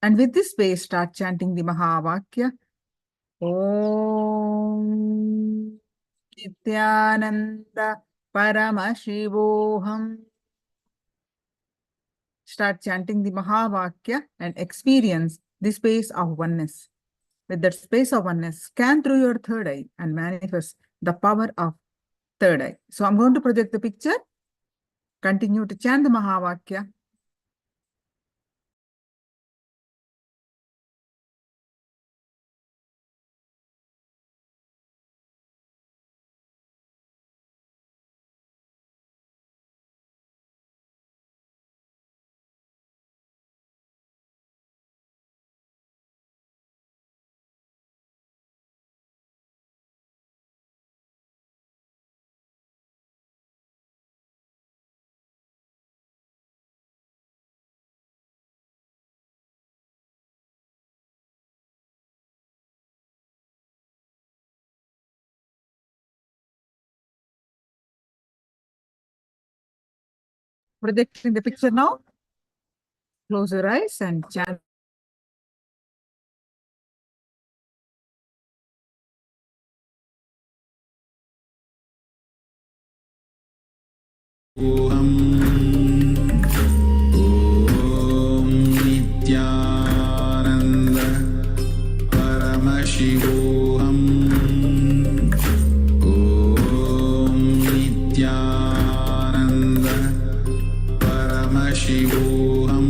And with this space, start chanting the Mahavakya. Om Nithyananda Paramashivoham. Start chanting the Mahavakya and experience the space of oneness. With that space of oneness, scan through your third eye and manifest the power of third eye. So I'm going to project the picture. Continue to chant the Mahavakya. Projecting the picture now. Close your eyes and chant. Om Nithyananda Paramashivoham. Om Nithyananda Paramashivoham.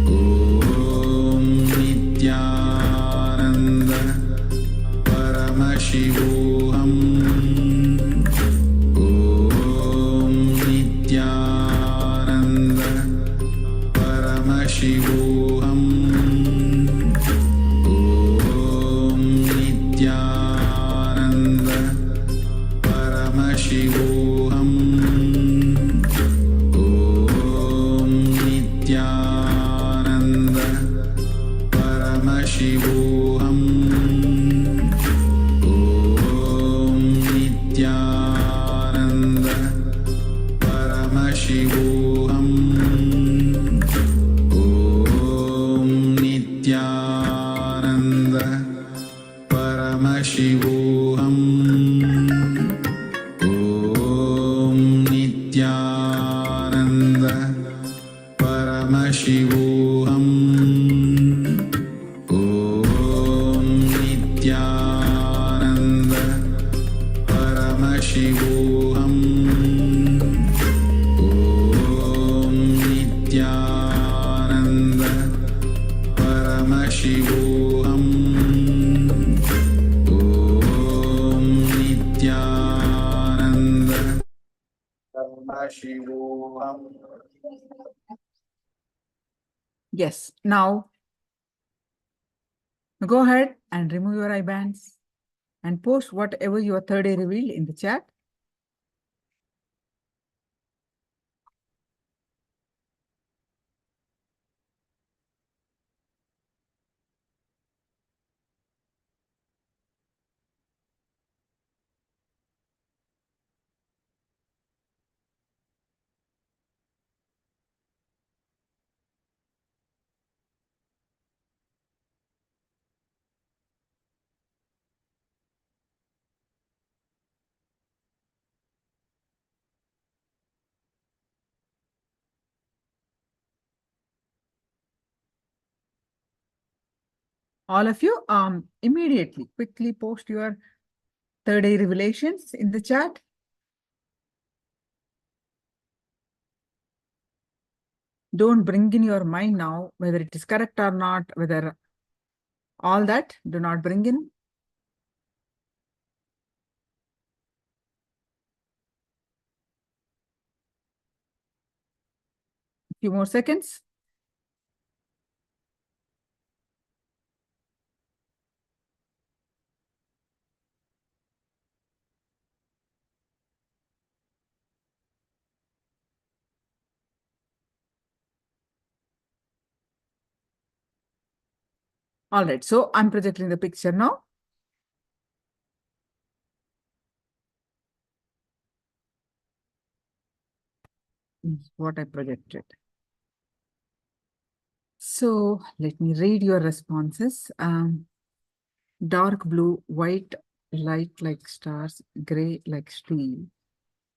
Om Nithyananda Paramashivoham. Paramashivoham. Om Nithyananda Paramashivoham. Om Nithyananda Paramashivoham. Om Nithyananda Paramashivoham. Nithyananda Paramashivoham. Om Nithyananda Paramashivoham. Om Nithyananda Paramashivoham. Om Nithyananda Paramashivoham. Om Nithyananda Paramashivoham. Yes, now go ahead and remove your eye bands and post whatever your third eye revealed in the chat. All of you, immediately, quickly post your third eye revelations in the chat. Don't bring in your mind now, whether it is correct or not, whether all that, do not bring in. A few more seconds. All right, so I'm projecting the picture now. This is what I projected. So let me read your responses. Dark blue, white, light like stars, gray like steel.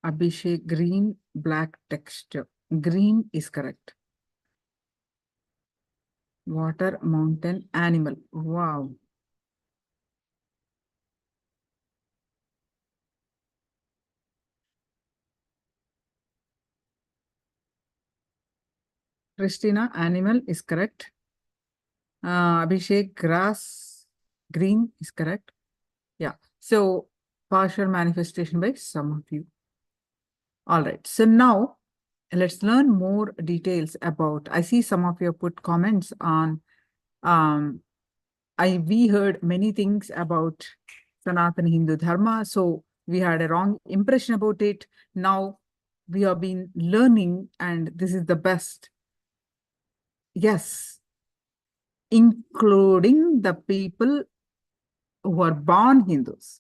Abhishek, green, black texture. Green is correct. Water, mountain, animal. Wow. Christina, animal is correct. Abhishek, grass, green is correct. Yeah. So partial manifestation by some of you. All right. So now let's learn more details about. I see some of you put comments on. We heard many things about Sanatana Hindu Dharma, so we had a wrong impression about it. Now we have been learning, and this is the best. Yes, including the people who are born Hindus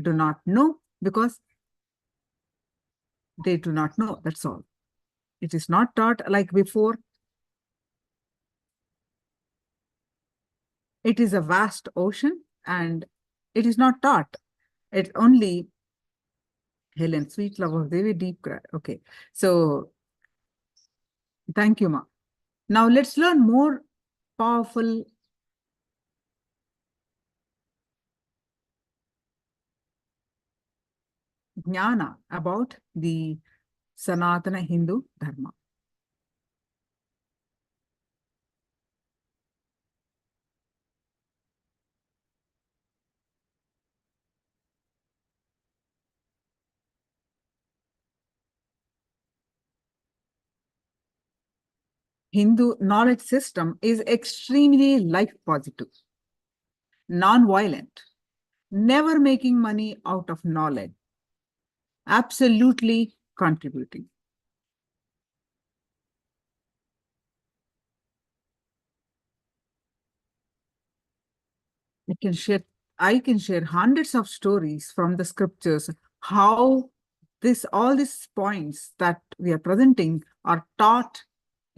do not know because they do not know. That's all. It is not taught like before. It is a vast ocean and it is not taught. It's only Helen, sweet love of Devi, deep cry. Okay. So thank you, Ma. Now let's learn more powerful jnana about the Sanatana Hindu Dharma. Hindu knowledge system is extremely life positive, non-violent, never making money out of knowledge, absolutely contributing. I can share hundreds of stories from the scriptures, how all these points that we are presenting are taught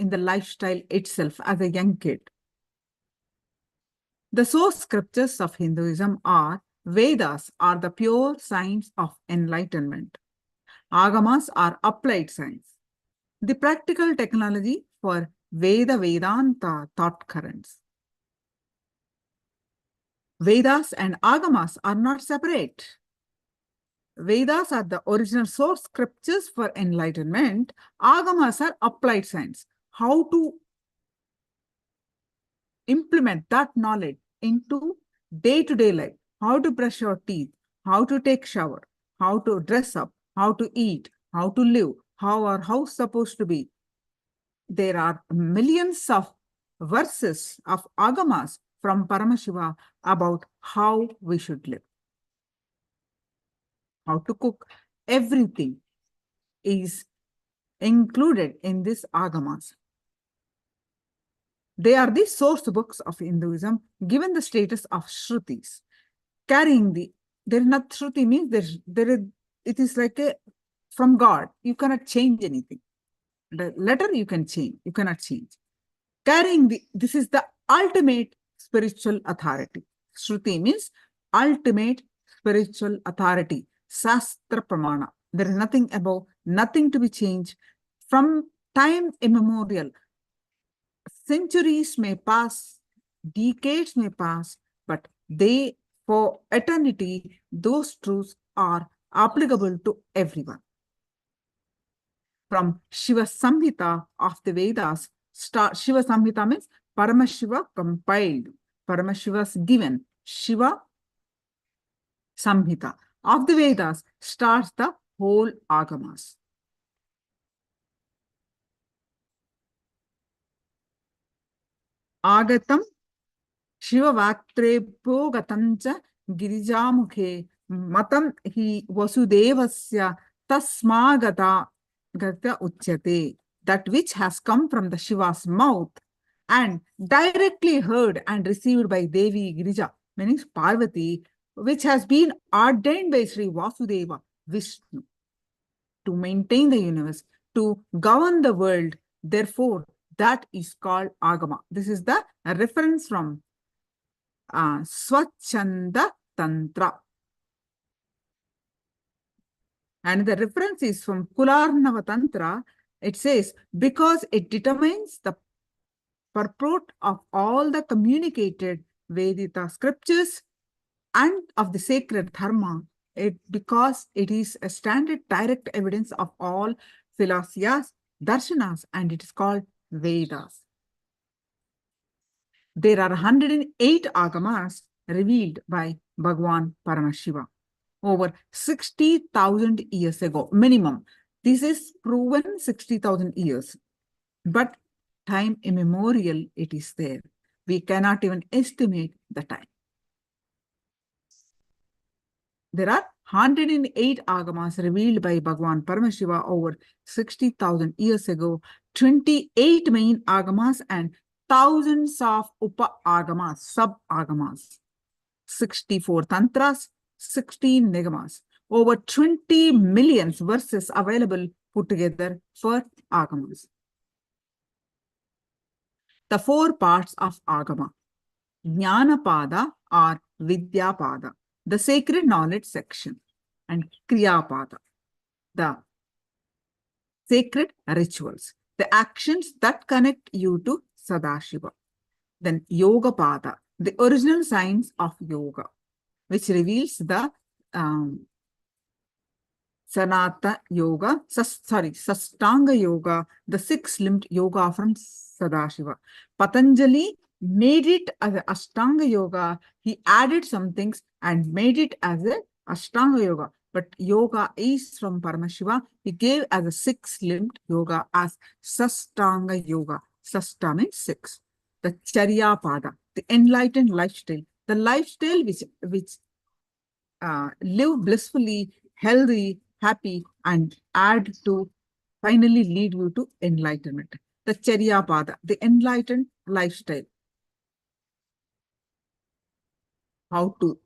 in the lifestyle itself as a young kid. The source scriptures of Hinduism are Vedas are the pure science of enlightenment. Agamas are applied science. The practical technology for Veda Vedanta thought currents. Vedas and Agamas are not separate. Vedas are the original source scriptures for enlightenment. Agamas are applied science. How to implement that knowledge into day-to-day life. How to brush your teeth, how to take shower, how to dress up, how to eat, how to live, how our house supposed to be. There are millions of verses of agamas from Paramashiva about how we should live, how to cook. Everything is included in this agamas. They are the source books of Hinduism, given the status of Shrutis. Carrying there is not Shruti means it is like from God. You cannot change anything. The letter you can change, you cannot change. Carrying this is the ultimate spiritual authority. Shruti means ultimate spiritual authority. Sastra Pramana. There is nothing above, nothing to be changed. From time immemorial, centuries may pass, decades may pass, but for eternity, those truths are applicable to everyone. From Shiva Samhita of the Vedas, Shiva Samhita means Paramashiva compiled, Paramashiva's given, Shiva Samhita of the Vedas starts the whole Agamas. Agatam Shivavaktrebhyo gatamcha girijamukhe matam hi vasudevasya tasmagata gata uchyate. That which has come from the Shiva's mouth and directly heard and received by Devi Girija, meaning Parvati, which has been ordained by Sri Vasudeva Vishnu to maintain the universe, to govern the world. Therefore, that is called Agama. This is the reference from Swachanda Tantra. And the reference is from Kularnava Tantra. It says, because it determines the purport of all the communicated Vedita scriptures and of the sacred dharma, because it is a standard direct evidence of all philosophies, darshanas, and it is called Vedas. There are 108 agamas revealed by Bhagwan Paramashiva over 60,000 years ago, minimum. This is proven 60,000 years. But time immemorial, it is there. We cannot even estimate the time. There are 108 agamas revealed by Bhagwan Paramashiva over 60,000 years ago, 28 main agamas and thousands of upa-agamas, sub-agamas, 64 tantras, 16 nigamas, over 20 million verses available put together for agamas. The 4 parts of agama: Jnanapada or Vidyapada, the sacred knowledge section, and Kriyapada, the sacred rituals, the actions that connect you to Sadashiva. Then Yogapada, the original science of yoga, which reveals the Sanata Yoga, Sastanga Yoga, the 6-limbed yoga from Sadashiva. Patanjali made it as an Ashtanga Yoga. He added some things and made it as a Ashtanga Yoga. But yoga is from Paramashiva. He gave as a 6-limbed yoga as Sastanga Yoga. Sasta means 6. The Charya Pada, the enlightened lifestyle, the lifestyle which live blissfully, healthy, happy, and add to finally lead you to enlightenment. The Charya Pada, the enlightened lifestyle. How to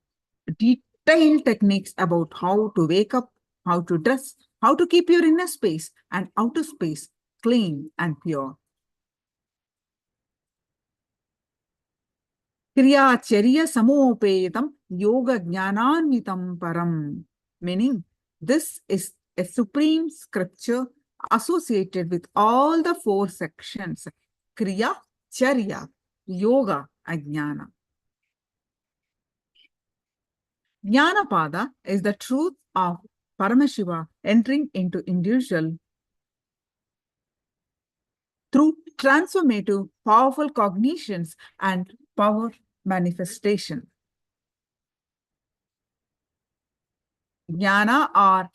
detailed techniques about how to wake up, how to dress, how to keep your inner space and outer space clean and pure. Kriya Charya Samopetam Yoga Jnananvitam Param. Meaning, this is a supreme scripture associated with all the 4 sections: Kriya, Charya, Yoga, and Jnana. Jnanapada is the truth of Paramashiva entering into individual through transformative, powerful cognitions and power manifestation. Jnana or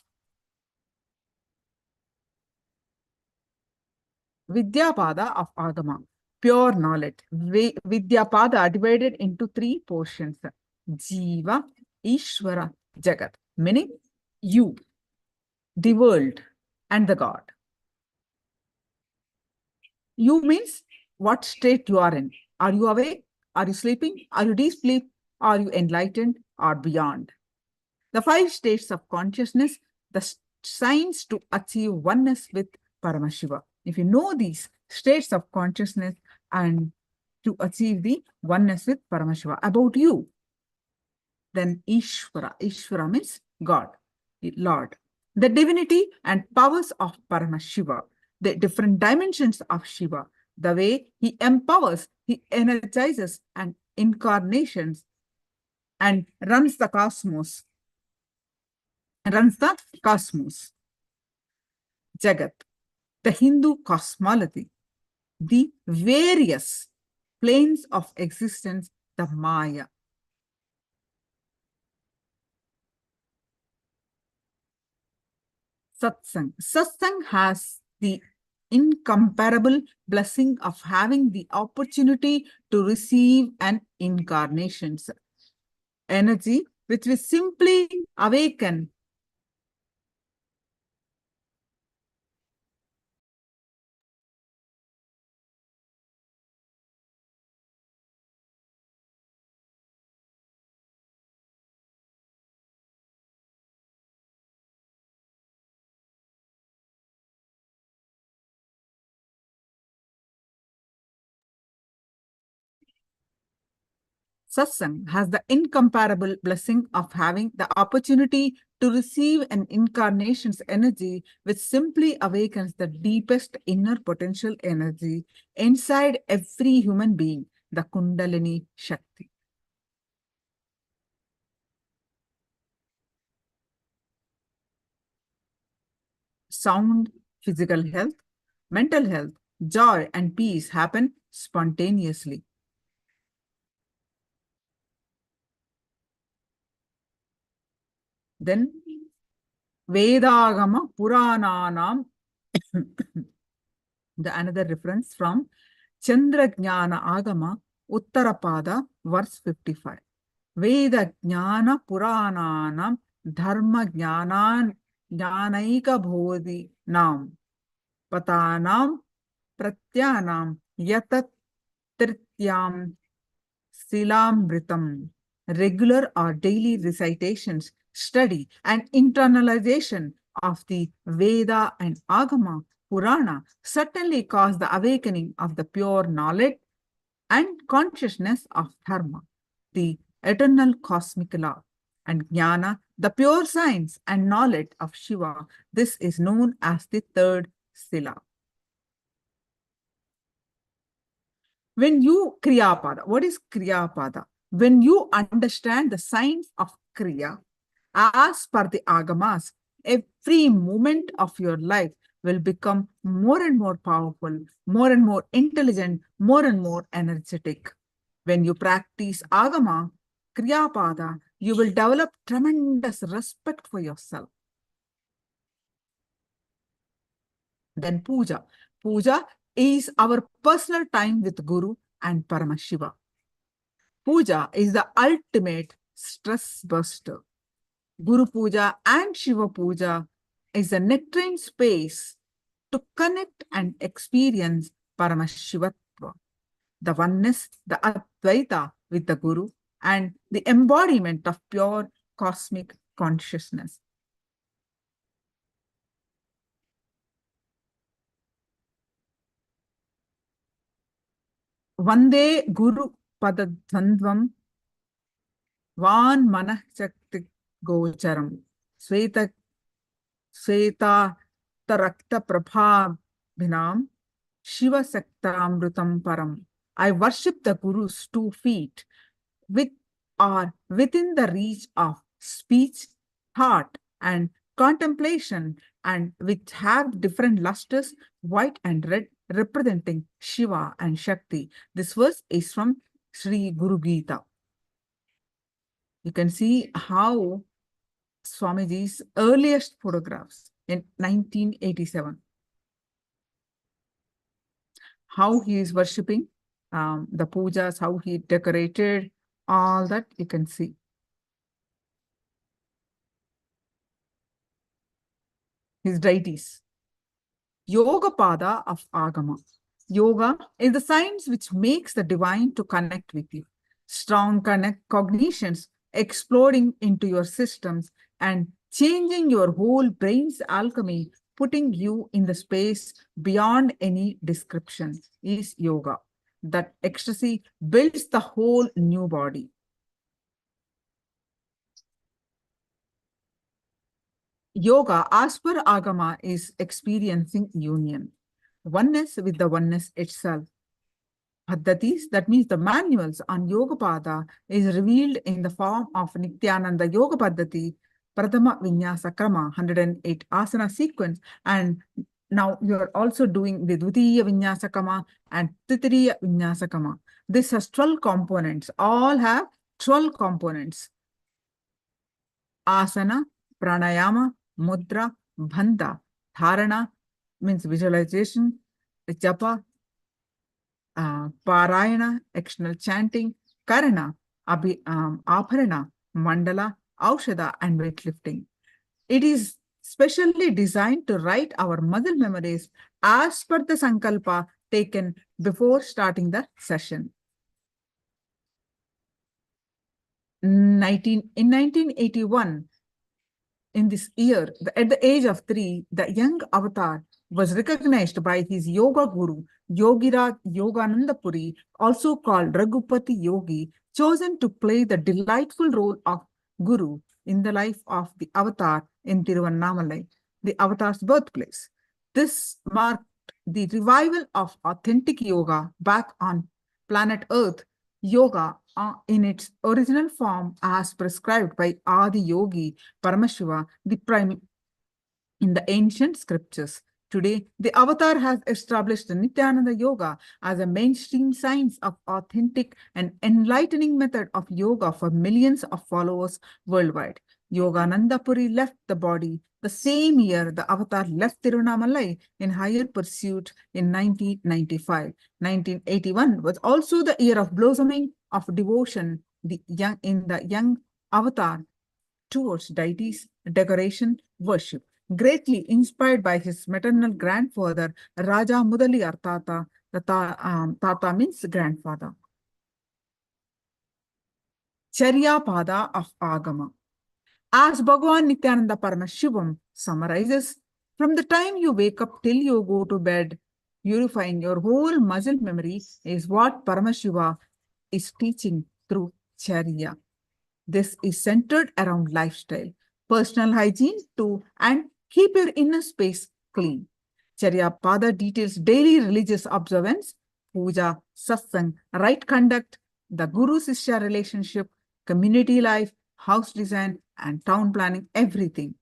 Vidyapada of Agama, pure knowledge. Vidyapada divided into 3 portions: Jiva, Ishvara, Jagat, meaning you, the world, and the God. You means what state you are in. Are you awake? Are you sleeping? Are you deep sleep? Are you enlightened or beyond? The 5 states of consciousness, the signs to achieve oneness with Paramashiva. If you know these states of consciousness and to achieve the oneness with Paramashiva about you, then Ishvara. Ishvara means God, Lord. The divinity and powers of Paramashiva, the different dimensions of Shiva, the way he empowers, he energizes and incarnations and runs the cosmos. Jagat, the Hindu cosmology, the various planes of existence, the Maya. Satsang. Satsang has the incomparable blessing of having the opportunity to receive an incarnation energy, which will simply awaken Satsang has the incomparable blessing of having the opportunity to receive an incarnation's energy, which simply awakens the deepest inner potential energy inside every human being, the Kundalini Shakti. Sound physical health, mental health, joy, and peace happen spontaneously. Then Vedagama Purananam, the another reference from Chandra Jnana Agama Uttarapada, verse 55. Veda Jnana Purananam Dharma Jnanan Jnanaika Bodhi Nam Patanam Pratyanam Yatat Trityam Silamritam. Regular or daily recitations, study, and internalization of the Veda and Agama Purana certainly cause the awakening of the pure knowledge and consciousness of Dharma, the eternal cosmic law, and Jnana, the pure science and knowledge of Shiva. This is known as the third Sila. When you Kriyapada, what is Kriyapada? When you understand the science of Kriya, as per the Agamas, every moment of your life will become more and more powerful, more and more intelligent, more and more energetic. When you practice Agama, Kriyapada, you will develop tremendous respect for yourself. Then Puja. Puja is our personal time with Guru and Paramashiva. Puja is the ultimate stress buster. Guru Puja and Shiva Puja is a nectarine space to connect and experience Paramashivatva, the oneness, the Advaita with the Guru, and the embodiment of pure cosmic consciousness. Vande Guru Padadhandvam Van Manachakti Gocharam Sveta Tarakta Prabhabhinam Shiva Saktamrutam Param. I worship the Guru's 2 feet, which are within the reach of speech, thought, and contemplation, and which have different lusters, white and red, representing Shiva and Shakti. This verse is from Sri Guru Gita. You can see how Swamiji's earliest photographs in 1987, how he is worshipping, the pujas, how he decorated, all that you can see. His deities. Yoga Pada of Agama. Yoga is the science which makes the divine to connect with you. Strong cognitions exploding into your systems and changing your whole brain's alchemy, putting you in the space beyond any description, is yoga. That ecstasy builds the whole new body. Yoga, as per Agama, is experiencing union, oneness with the oneness itself. Paddhatis, that means the manuals on Yoga Pada, is revealed in the form of Nithyananda Yoga Paddhati, Prathama Vinyasa Krama, 108 asana sequence, and now you are also doing the Dvitiya Vinyasa Krama and Titiriya Vinyasa Krama. This has 12 components, all have 12 components. Asana, Pranayama, Mudra, Bandha, Dharana, means visualization, Japa, Parayana, external chanting, Karana, Aparana, Mandala, Aushada, and weightlifting. It is specially designed to write our muscle memories as per the Sankalpa taken before starting the session. In 1981, in this year, at the age of 3, the young avatar was recognized by his yoga guru, Yogiraj Yogananda Puri, also called Raghupati Yogi, chosen to play the delightful role of Guru in the life of the avatar in Tiruvannamalai, the avatar's birthplace. This marked the revival of authentic yoga back on planet Earth. Yoga in its original form as prescribed by Adi Yogi Paramashiva, the prime in the ancient scriptures. Today, the avatar has established the Nithyananda Yoga as a mainstream science of authentic and enlightening method of yoga for millions of followers worldwide. Yogananda Puri left the body the same year the avatar left Tiruvannamalai in higher pursuit in 1995. 1981 was also the year of blossoming of devotion in the young avatar towards deities, decoration, worship. Greatly inspired by his maternal grandfather, Raja Mudaliar Tata. Tata means grandfather. Charya Pada of Agama. As Bhagavan Nithyananda Paramashivoham summarizes, from the time you wake up till you go to bed, purifying your whole muscle memory is what Paramashiva is teaching through Charya. This is centered around lifestyle, personal hygiene too, and keep your inner space clean. Charya Pada details daily religious observance, puja, satsang, right conduct, the Guru-Sishya relationship, community life, house design, and town planning, everything.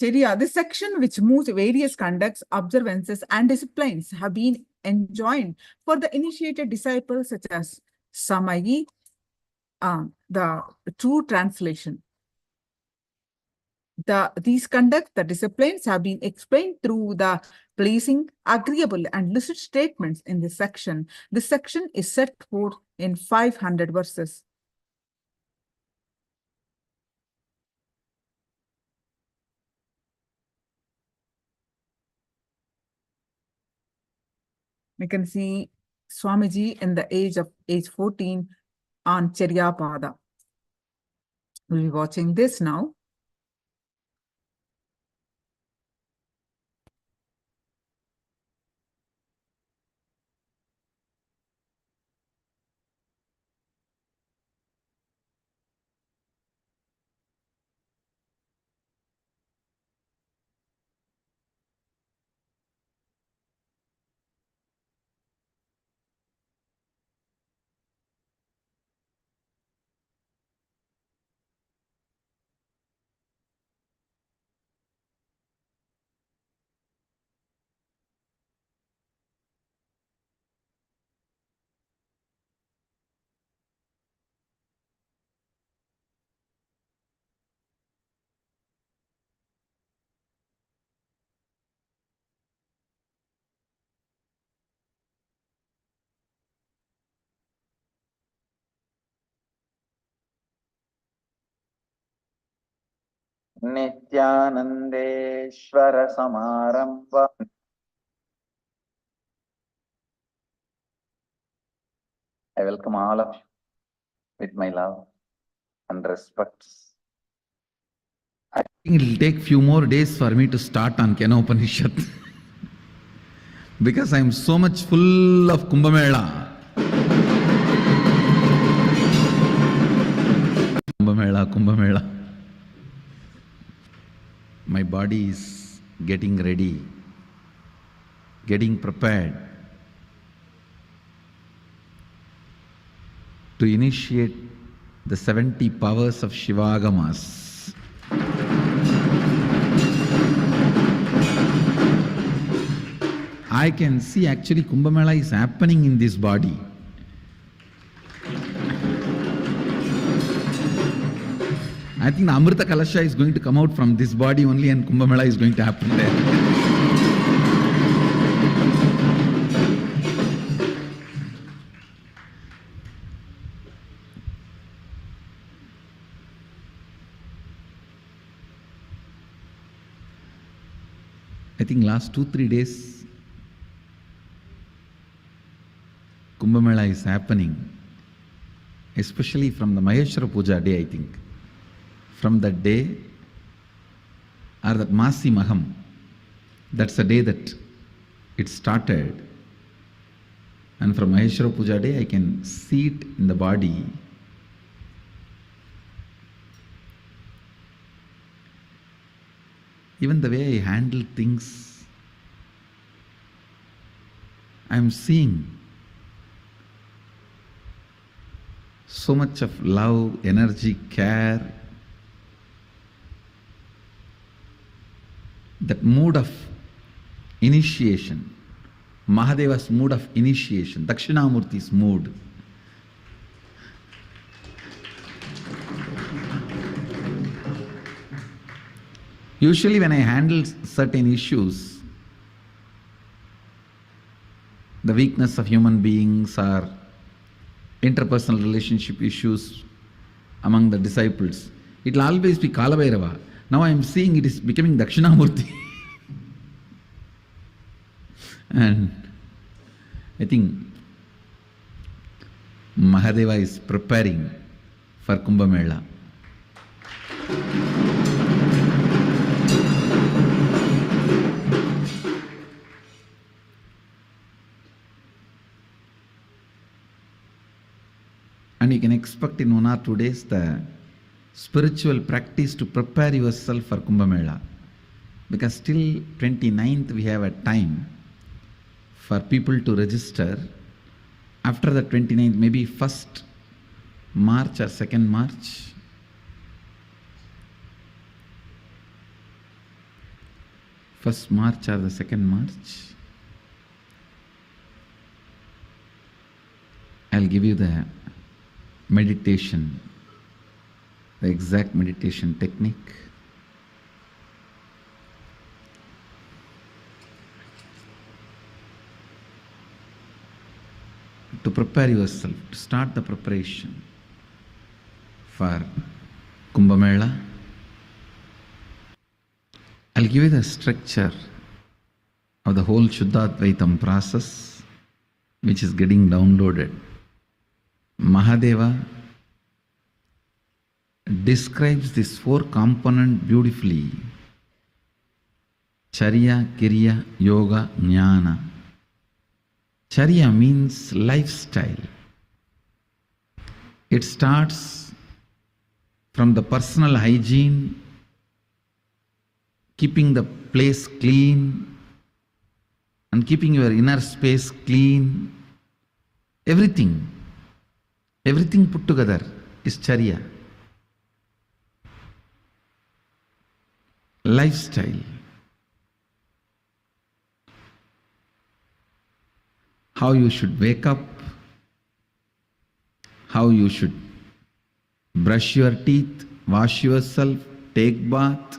Charya, this section which moves various conducts, observances, and disciplines have been enjoined for the initiated disciples such as Samayi, the true translation. These conducts, the disciplines have been explained through the pleasing, agreeable, and lucid statements in this section. This section is set forth in 500 verses. We can see Swamiji in the age 14 on Charya Pada. We'll be watching this now. Nithyanandeshwara Samarambha. I welcome all of you with my love and respect. I think it will take few more days for me to start on Kena Upanishad because I am so much full of Kumbh Mela. Kumbh Mela. My body is getting ready, getting prepared to initiate the 70 powers of Shivagamas. I can see actually Kumbh Mela is happening in this body. I think the Amrita Kalasha is going to come out from this body only and Kumbh Mela is going to happen there. I think last 2-3 days Kumbh Mela is happening especially from the Maheshwara Puja day, I think. From that day, or that Masi Maham, that's the day that it started. And from Maheshwara Puja day, I can see it in the body. Even the way I handle things, I'm seeing so much of love, energy, care, that mood of initiation, Mahadeva's mood of initiation, Dakshinamurti's mood. Usually when I handle certain issues, the weakness of human beings or interpersonal relationship issues among the disciples, it will always be Kalabhairava. Now I am seeing it is becoming Dakshinamurti. And I think Mahadeva is preparing for Kumbh Mela. And you can expect in 1 or 2 days the spiritual practice to prepare yourself for Kumbh Mela. Because till 29th we have a time for people to register. After the 29th, maybe 1st March or 2nd March, First March or the 2nd March, I'll give you the meditation, the exact meditation technique. To prepare yourself, to start the preparation for Kumbh Mela. I'll give you the structure of the whole Shuddhadvaitam process, which is getting downloaded. Mahadeva describes this 4 component beautifully: Charya, Kirya, Yoga, Jnana. Charya means lifestyle. It starts from the personal hygiene, keeping the place clean and keeping your inner space clean. Everything put together is Charya. Lifestyle. How you should wake up, how you should brush your teeth, wash yourself, take bath.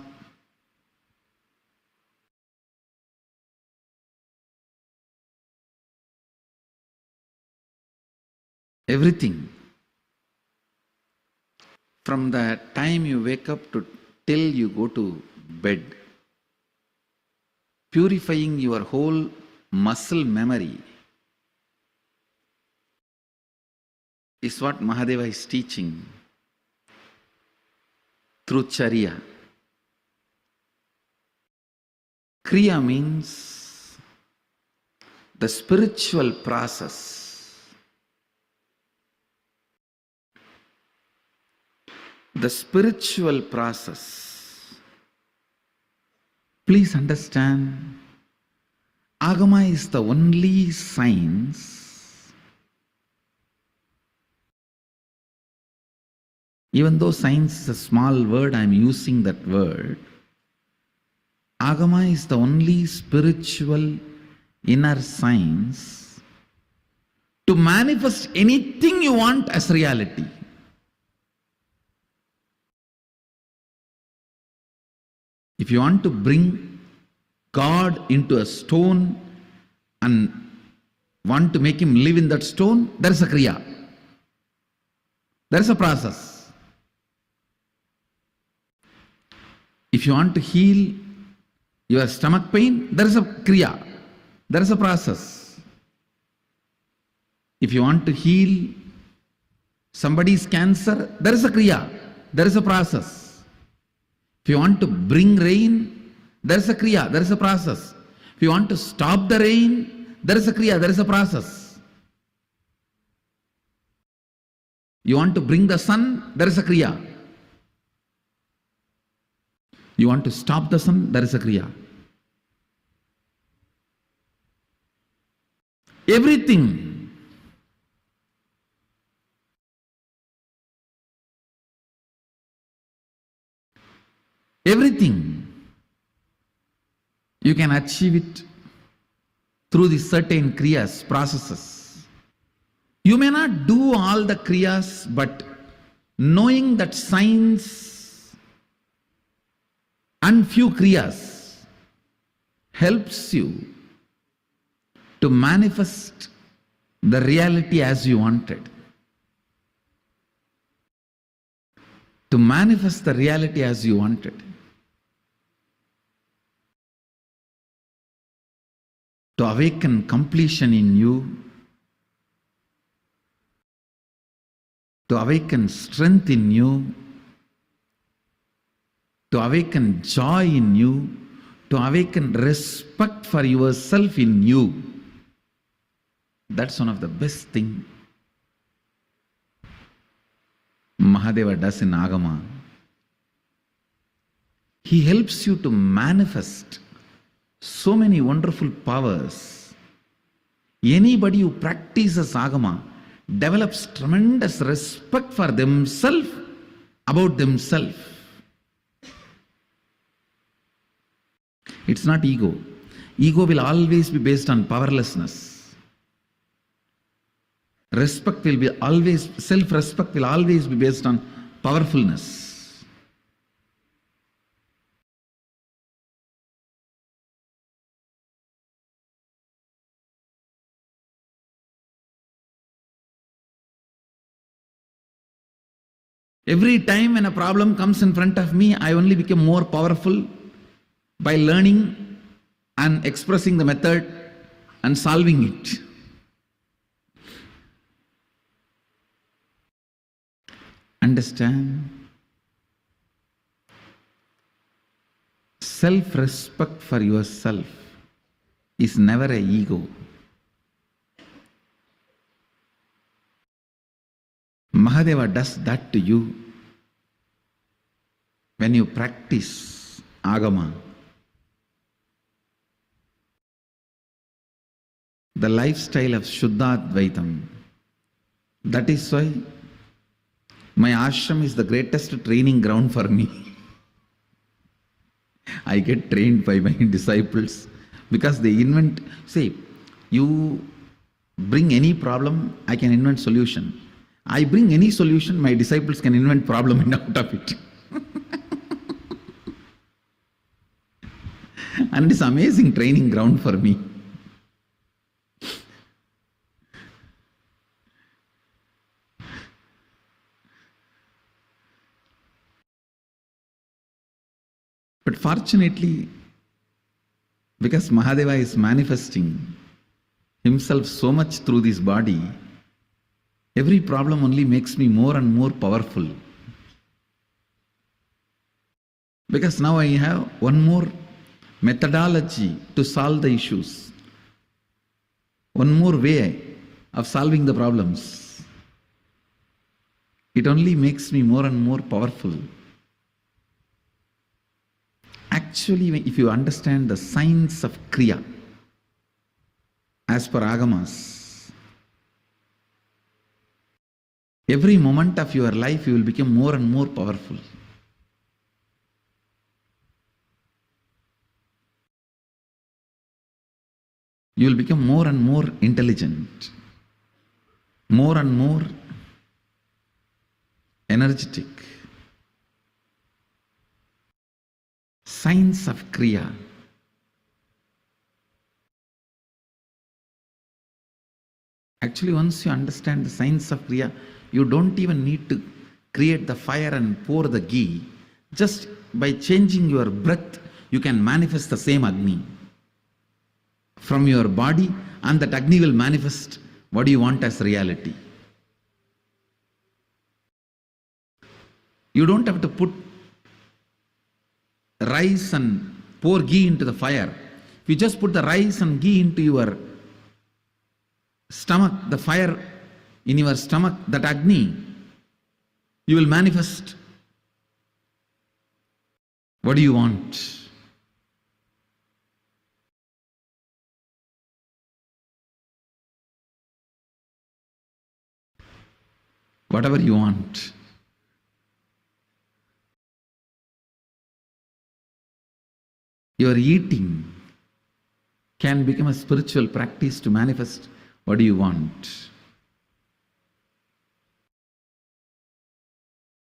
Everything. From the time you wake up to till you go to bed, purifying your whole muscle memory is what Mahadeva is teaching through Charya. Kriya means the spiritual process. The spiritual process. Please understand, Agama is the only science even though science is a small word, I am using that word. Agama is the only spiritual inner science to manifest anything you want as reality. If you want to bring God into a stone and want to make him live in that stone, there is a kriya. There is a process. If you want to heal your stomach pain, there is a kriya. There is a process. If you want to heal Somebody's cancer, there is a kriya, there is a process. If you want to bring rain, there is a kriya, there is a process. If you want to stop the rain, there is a kriya, there is a process. You want to bring the sun, there is a kriya. You want to stop the sun, there is a kriya. Everything. Everything. You can achieve it through the certain kriyas, processes. You may not do all the kriyas, but knowing that science and few kriyas helps you to manifest the reality as you wanted. To manifest the reality as you wanted. To awaken completion in you. To awaken strength in you. To awaken joy in you. To awaken respect for yourself in you. That's one of the best things Mahadeva does in Agama. He helps you to manifest so many wonderful powers. Anybody who practices Agama develops tremendous respect for themselves, about themselves. It's not ego. Ego will always be based on powerlessness. Respect will be always, self-respect will always be based on powerfulness. Every time when a problem comes in front of me, I only become more powerful by learning and expressing the method and solving it. Understand? Self-respect for yourself is never an ego. Mahadeva does that to you when you practice Agama. The lifestyle of Shuddha Advaitam. That is why my ashram is the greatest training ground for me. I get trained by my disciples because they invent, say, you bring any problem, I can invent solution. I bring any solution, my disciples can invent problem and out of it. And it's amazing training ground for me. But fortunately, because Mahadeva is manifesting himself so much through this body, every problem only makes me more and more powerful. Because now I have one more methodology to solve the issues. One more way of solving the problems. It only makes me more and more powerful. Actually, if you understand the science of Kriya, as per Agamas, every moment of your life you will become more and more powerful. You will become more and more intelligent, more and more energetic. Science of Kriya. Actually, once you understand the science of Kriya, you don't even need to create the fire and pour the ghee. Just by changing your breath, you can manifest the same Agni from your body, and that Agni will manifest what you want as reality. You don't have to put rice and pour ghee into the fire. If you just put the rice and ghee into your stomach, the fire in your stomach, that Agni, you will manifest. What do you want? Whatever you want. Your eating can become a spiritual practice to manifest what do you want.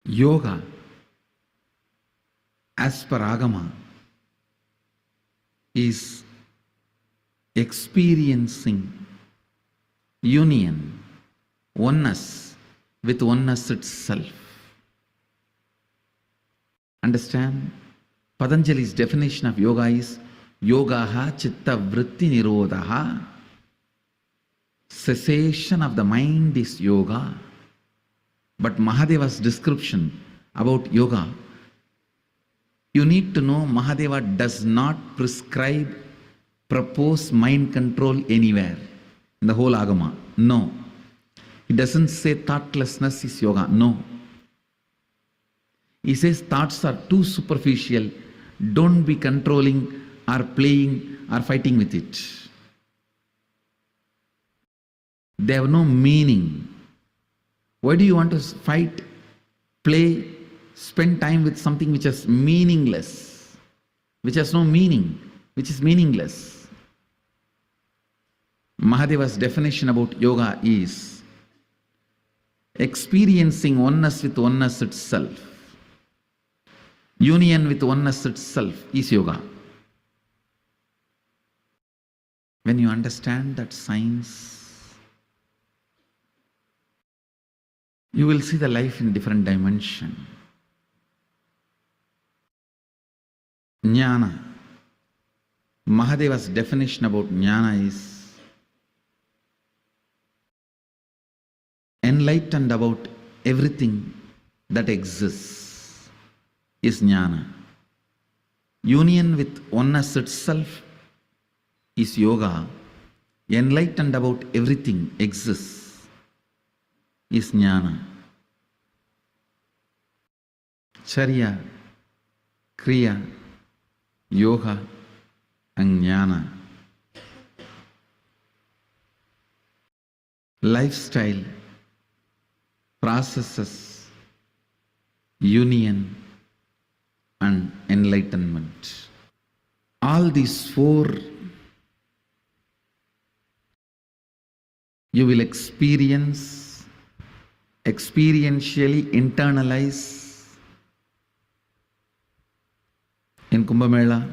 Yoga, as per Agama, is experiencing union, oneness with oneness itself. Understand? Patanjali's definition of yoga is yogaha chitta vritti nirodhaha. Cessation of the mind is yoga. But Mahadeva's description about yoga, you need to know Mahadeva does not prescribe, propose mind control anywhere in the whole Agama. No. He doesn't say thoughtlessness is yoga. No. He says thoughts are too superficial. Don't be controlling or playing or fighting with it. They have no meaning. Why do you want to fight, play, spend time with something which is meaningless, which has no meaning, which is meaningless? Mahadeva's definition about yoga is experiencing oneness with oneness itself. Union with oneness itself is yoga. When you understand that science, you will see the life in different dimension. Jnana. Mahadeva's definition about jnana is enlightened about everything that exists is jnana. Union with oneness itself is yoga. Enlightened about everything exists is jnana. Charya, kriya, yoga and jnana. Lifestyle, processes, union and enlightenment. All these four you will experience, experientially internalize in Kumbh Mela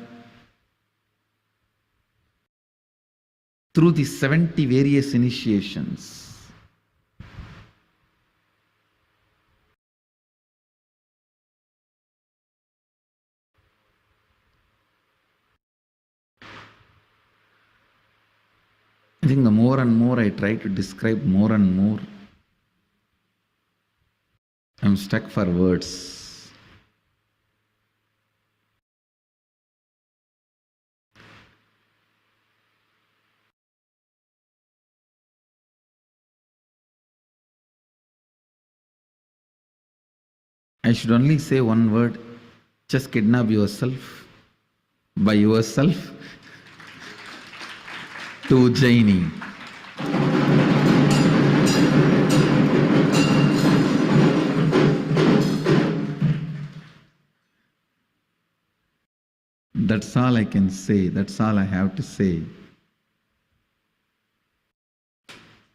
through the 70 various initiations. I think the more and more I try to describe more and more, I'm stuck for words. I should only say one word: just kidnap yourself by yourself to Ujjaini. That's all I can say. That's all I have to say.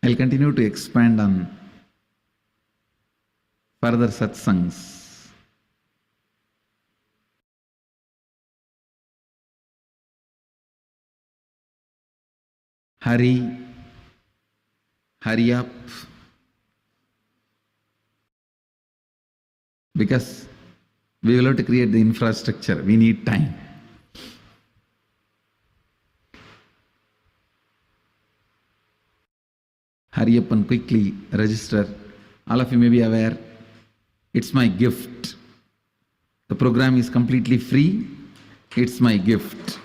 I'll continue to expand on further satsangs. Hurry up, because we will have to create the infrastructure. We need time. Hurry up and quickly register. All of you may be aware, it's my gift. The program is completely free. It's my gift.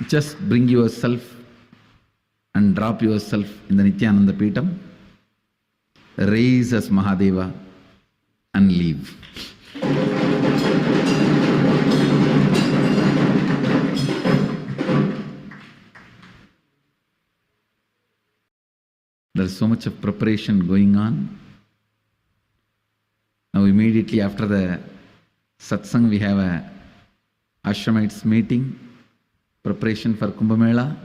Just bring yourself and drop yourself in the Nithyananda Peetam. Raise as Mahadeva and leave. There's so much of preparation going on. Now immediately after the satsang we have a Ashramites meeting, preparation for Kumbh Mela.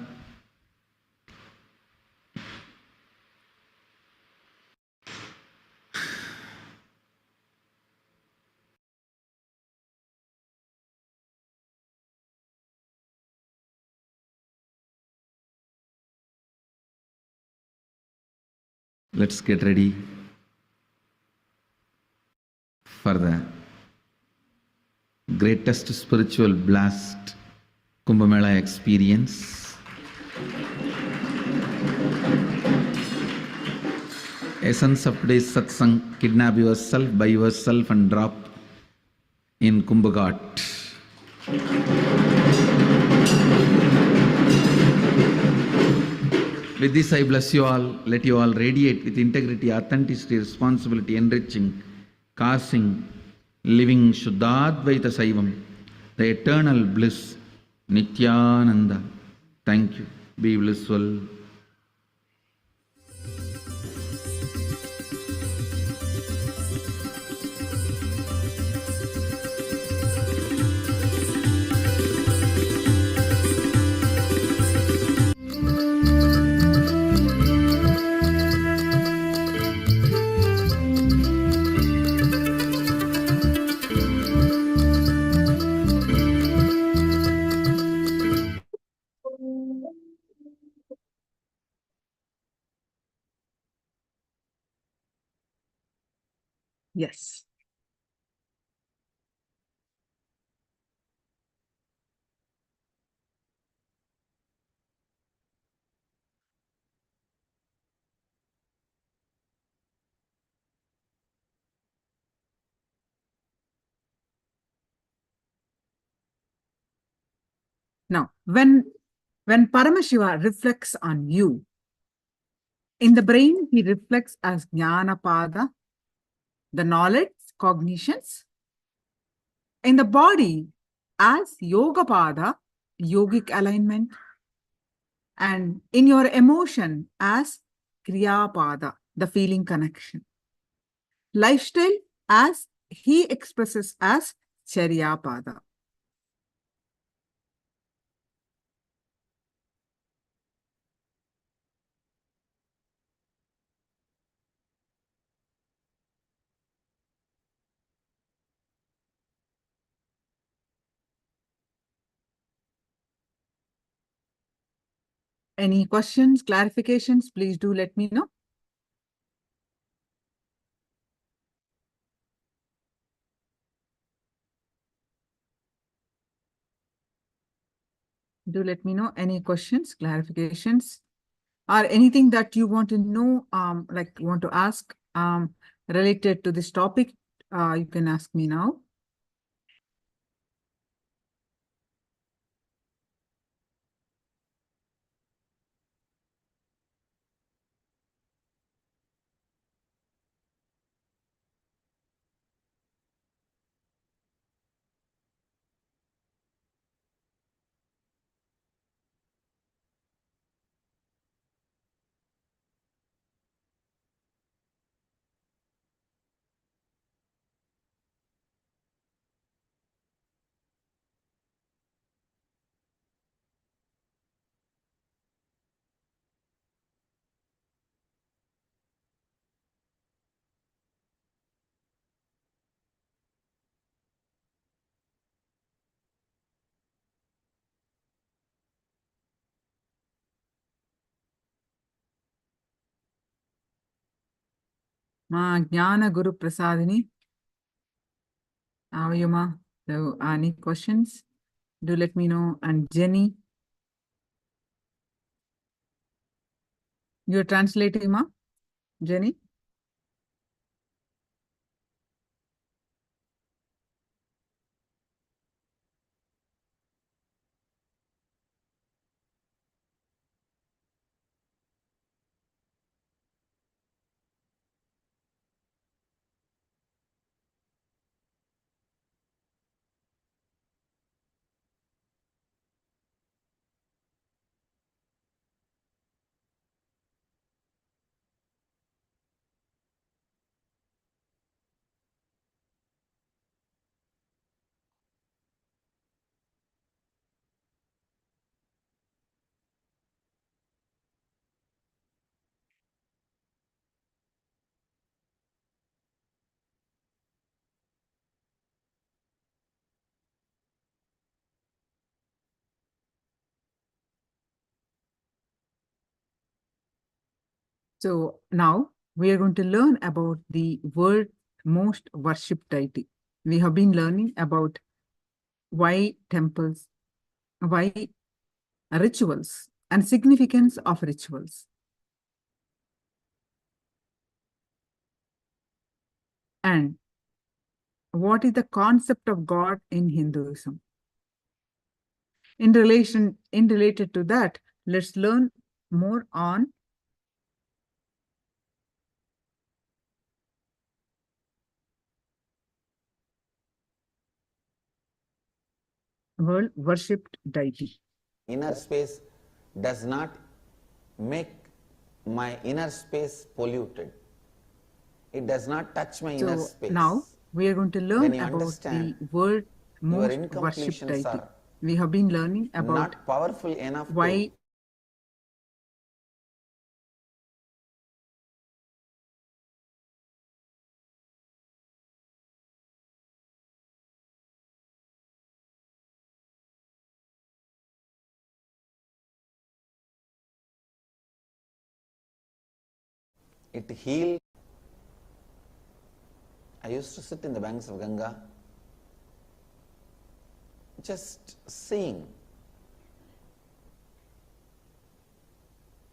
Let's get ready for the greatest spiritual blast Kumbh Mela experience. Essence of today's satsang: kidnap yourself by yourself and drop in Kumbh Ghat. With this I bless you all. Let you all radiate with integrity, authenticity, responsibility, enriching, causing, living Shuddhadvaita Saivam, the eternal bliss, Nithyananda. Thank you. Be blissful. Yes. Now, when Paramashiva reflects on you, in the brain, he reflects as Jnanapada, the knowledge, cognitions. In the body, as Yogapada, yogic alignment. And in your emotion, as Kriyapada, the feeling connection. Lifestyle, as he expresses as Charyapada. Any questions, clarifications, please do let me know. Do let me know any questions, clarifications, or anything that you want to know, like you want to ask related to this topic. You can ask me now. Jnana Guru Prasadini. How are you, ma? So, any questions? Do let me know. And Jenny, you're translating, ma? Jenny? So now we are going to learn about the world's most worshipped deity. We have been learning about why temples, why rituals, and significance of rituals. And what is the concept of God in Hinduism? Related to that, let's learn more on world worshipped deity. Inner space does not make my inner space polluted. It does not touch my inner So space. now we are going to When learn you about the understand world your most worshipped incompletions deity. are We have been learning about not powerful enough why to it healed. I used to sit in the banks of Ganga, just seeing.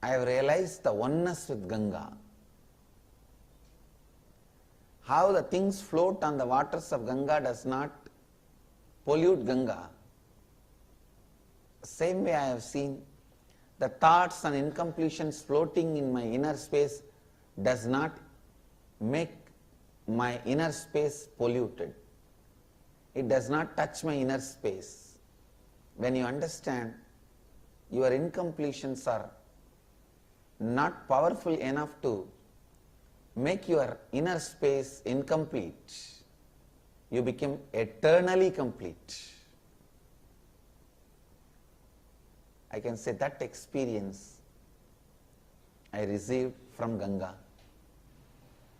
I have realized the oneness with Ganga. How the things float on the waters of Ganga does not pollute Ganga. Same way I have seen the thoughts and incompletions floating in my inner space does not make my inner space polluted. It does not touch my inner space. When you understand your incompletions are not powerful enough to make your inner space incomplete, you become eternally complete. I can say that experience I received from Ganga,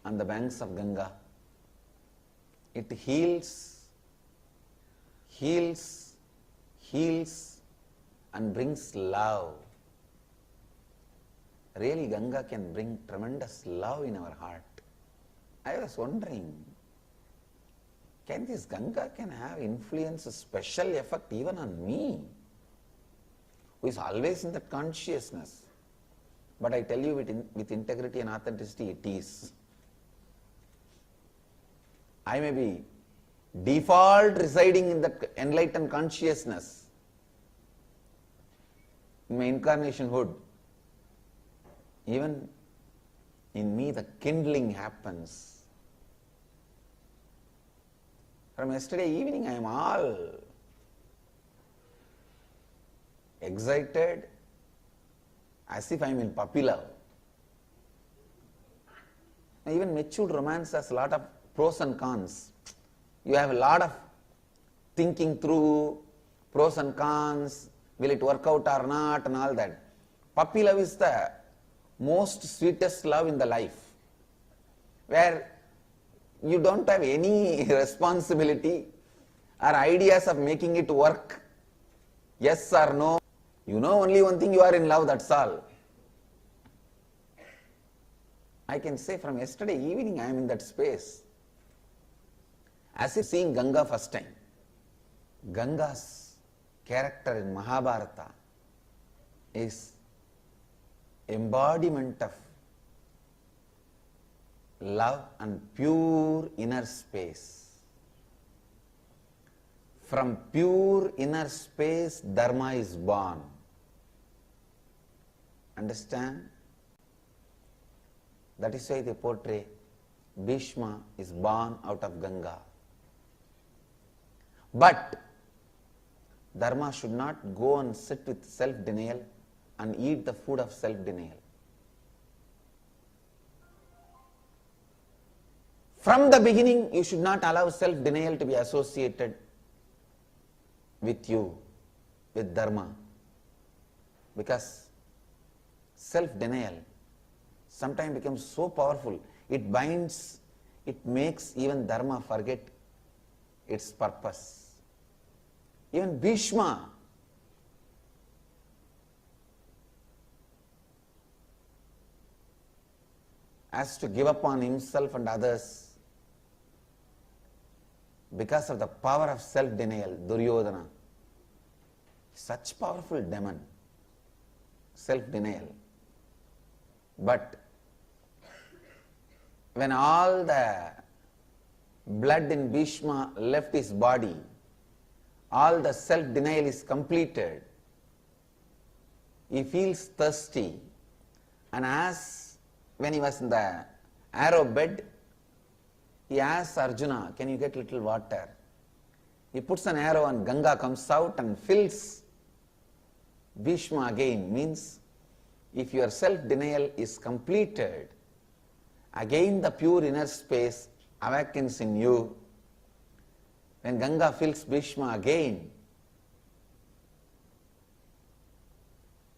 on the banks of Ganga. It heals, and brings love. Really, Ganga can bring tremendous love in our heart. I was wondering, can this Ganga can have influence, a special effect even on me, who is always in that consciousness? But I tell you with integrity and authenticity, it is. I may be default residing in that enlightened consciousness in my incarnation hood. Even in me the kindling happens. From yesterday evening I am all excited, as if I am in puppy love. Even matured romance has a lot of pros and cons. You have a lot of thinking through pros and cons, will it work out or not, and all that. Puppy love is the most sweetest love in the life, where you don't have any responsibility or ideas of making it work, yes or no. You know only one thing, you are in love, that's all. I can say from yesterday evening I am in that space, as if seeing Ganga first time. Ganga's character in Mahabharata is embodiment of love and pure inner space. From pure inner space, Dharma is born. Understand? That is why they portray Bhishma is born out of Ganga. But Dharma should not go and sit with self-denial and eat the food of self-denial. From the beginning, you should not allow self-denial to be associated with you, with Dharma. Because self-denial sometimes becomes so powerful, it binds, it makes even Dharma forget its purpose. Even Bhishma, has to give up on himself and others because of the power of self-denial, Duryodhana. Such powerful demon, self-denial. But when all the blood in Bhishma left his body, all the self-denial is completed, he feels thirsty, and as when he was in the arrow bed, he asks Arjuna, can you get little water? He puts an arrow and Ganga comes out and fills Bhishma again. Means if your self-denial is completed, again the pure inner space awakens in you. When Ganga fills Bhishma again,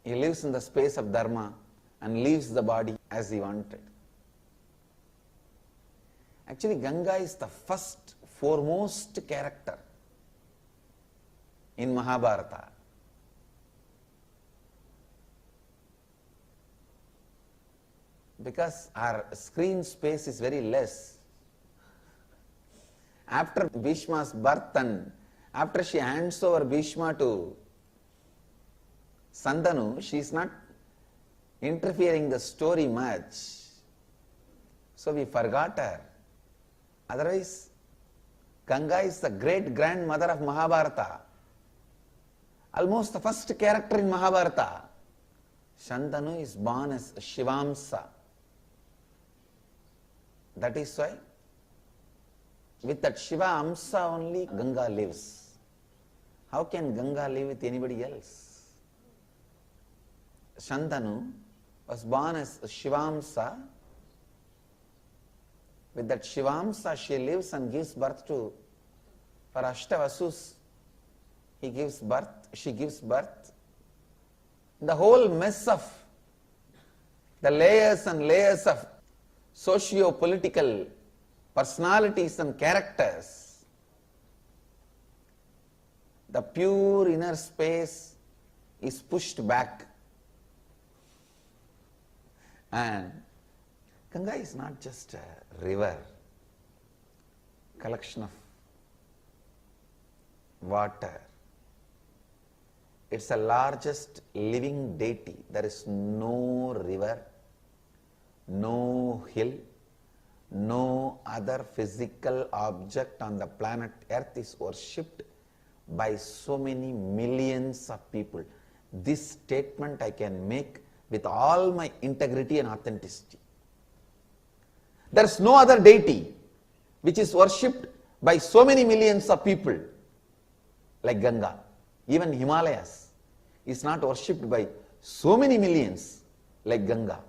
he lives in the space of dharma and leaves the body as he wanted. Actually, Ganga is the first, foremost character in Mahabharata. Because our screen space is very less. After Bhishma's birth and after she hands over Bhishma to Sandanu, she is not interfering the story much. So we forgot her. Otherwise, Ganga is the great grandmother of Mahabharata. Almost the first character in Mahabharata. Shantanu is born as Shivamsa. That is why with that Shiva Amsa only Ganga lives. How can Ganga live with anybody else? Shantanu was born as Shivamsa. With that Shivamsa she lives and gives birth to, for Ashtavasus, he gives birth, she gives birth. The whole mess of the layers and layers of socio-political personalities and characters, the pure inner space is pushed back. And Ganga is not just a river, collection of water. It's the largest living deity. There is no river, no hill, no other physical object on the planet Earth is worshipped by so many millions of people. This statement I can make with all my integrity and authenticity. There is no other deity which is worshipped by so many millions of people like Ganga. Even Himalayas is not worshipped by so many millions like Ganga.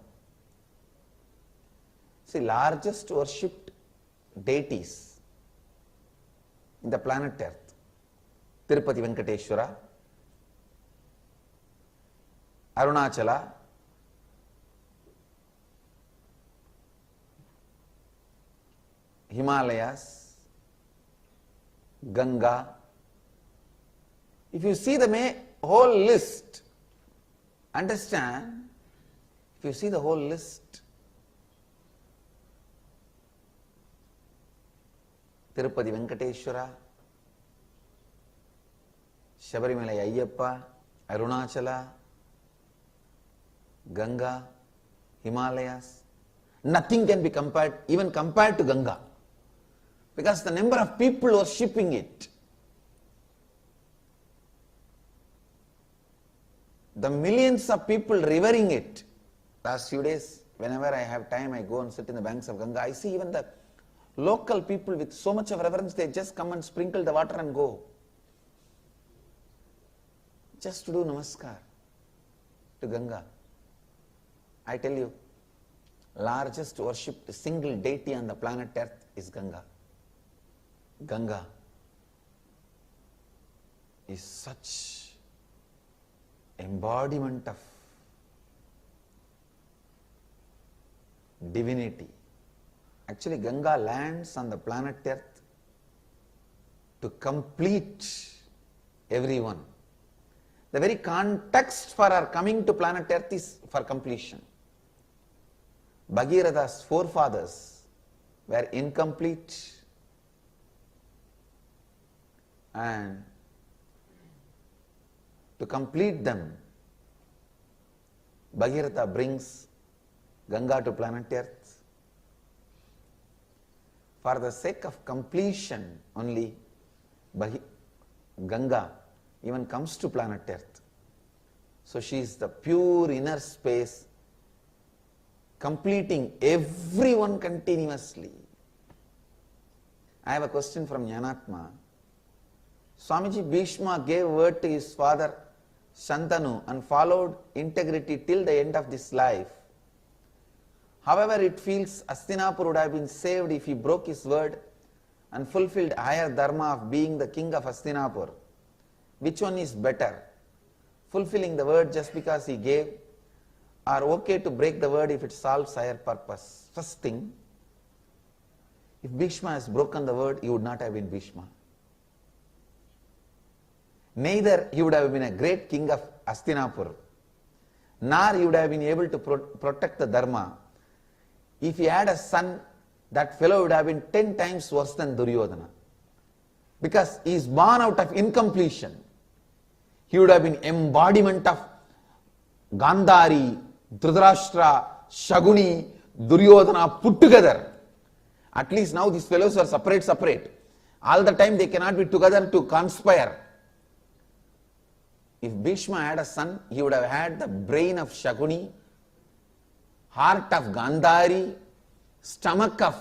See, largest worshipped deities in the planet Earth, Tirupati Venkateshwara, Arunachala, Himalayas, Ganga. If you see the whole list, understand, if you see the whole list, Tirupati Venkateshwara, Shabarimala Ayyappa, Arunachala, Ganga, Himalayas, nothing can be compared, even compared to Ganga. Because the number of people worshipping it, the millions of people revering it. Last few days, whenever I have time, I go and sit in the banks of Ganga. I see even the local people with so much of reverence, they just come and sprinkle the water and go. Just to do namaskar to Ganga. I tell you, largest worshipped single deity on the planet Earth is Ganga. Ganga is such embodiment of divinity. Actually, Ganga lands on the planet Earth to complete everyone. The very context for our coming to planet Earth is for completion. Bhagiratha's forefathers were incomplete, and to complete them, Bhagiratha brings Ganga to planet Earth. For the sake of completion only, Ganga even comes to planet Earth. So she is the pure inner space, completing everyone continuously. I have a question from Jnanatma. Swamiji Bhishma gave word to his father Shantanu and followed integrity till the end of this life. However, it feels Hastinapur would have been saved if he broke his word and fulfilled higher dharma of being the king of Hastinapur. Which one is better? Fulfilling the word just because he gave, or okay to break the word if it solves higher purpose? First thing, if Bhishma has broken the word, he would not have been Bhishma. Neither he would have been a great king of Hastinapur, nor he would have been able to protect the dharma. If he had a son, that fellow would have been 10 times worse than Duryodhana, because he is born out of incompletion. He would have been embodiment of Gandhari, Dhritarashtra, Shaguni, Duryodhana put together. At least now these fellows are separate. All the time they cannot be together to conspire. If Bhishma had a son, he would have had the brain of Shaguni, heart of Gandhari, stomach of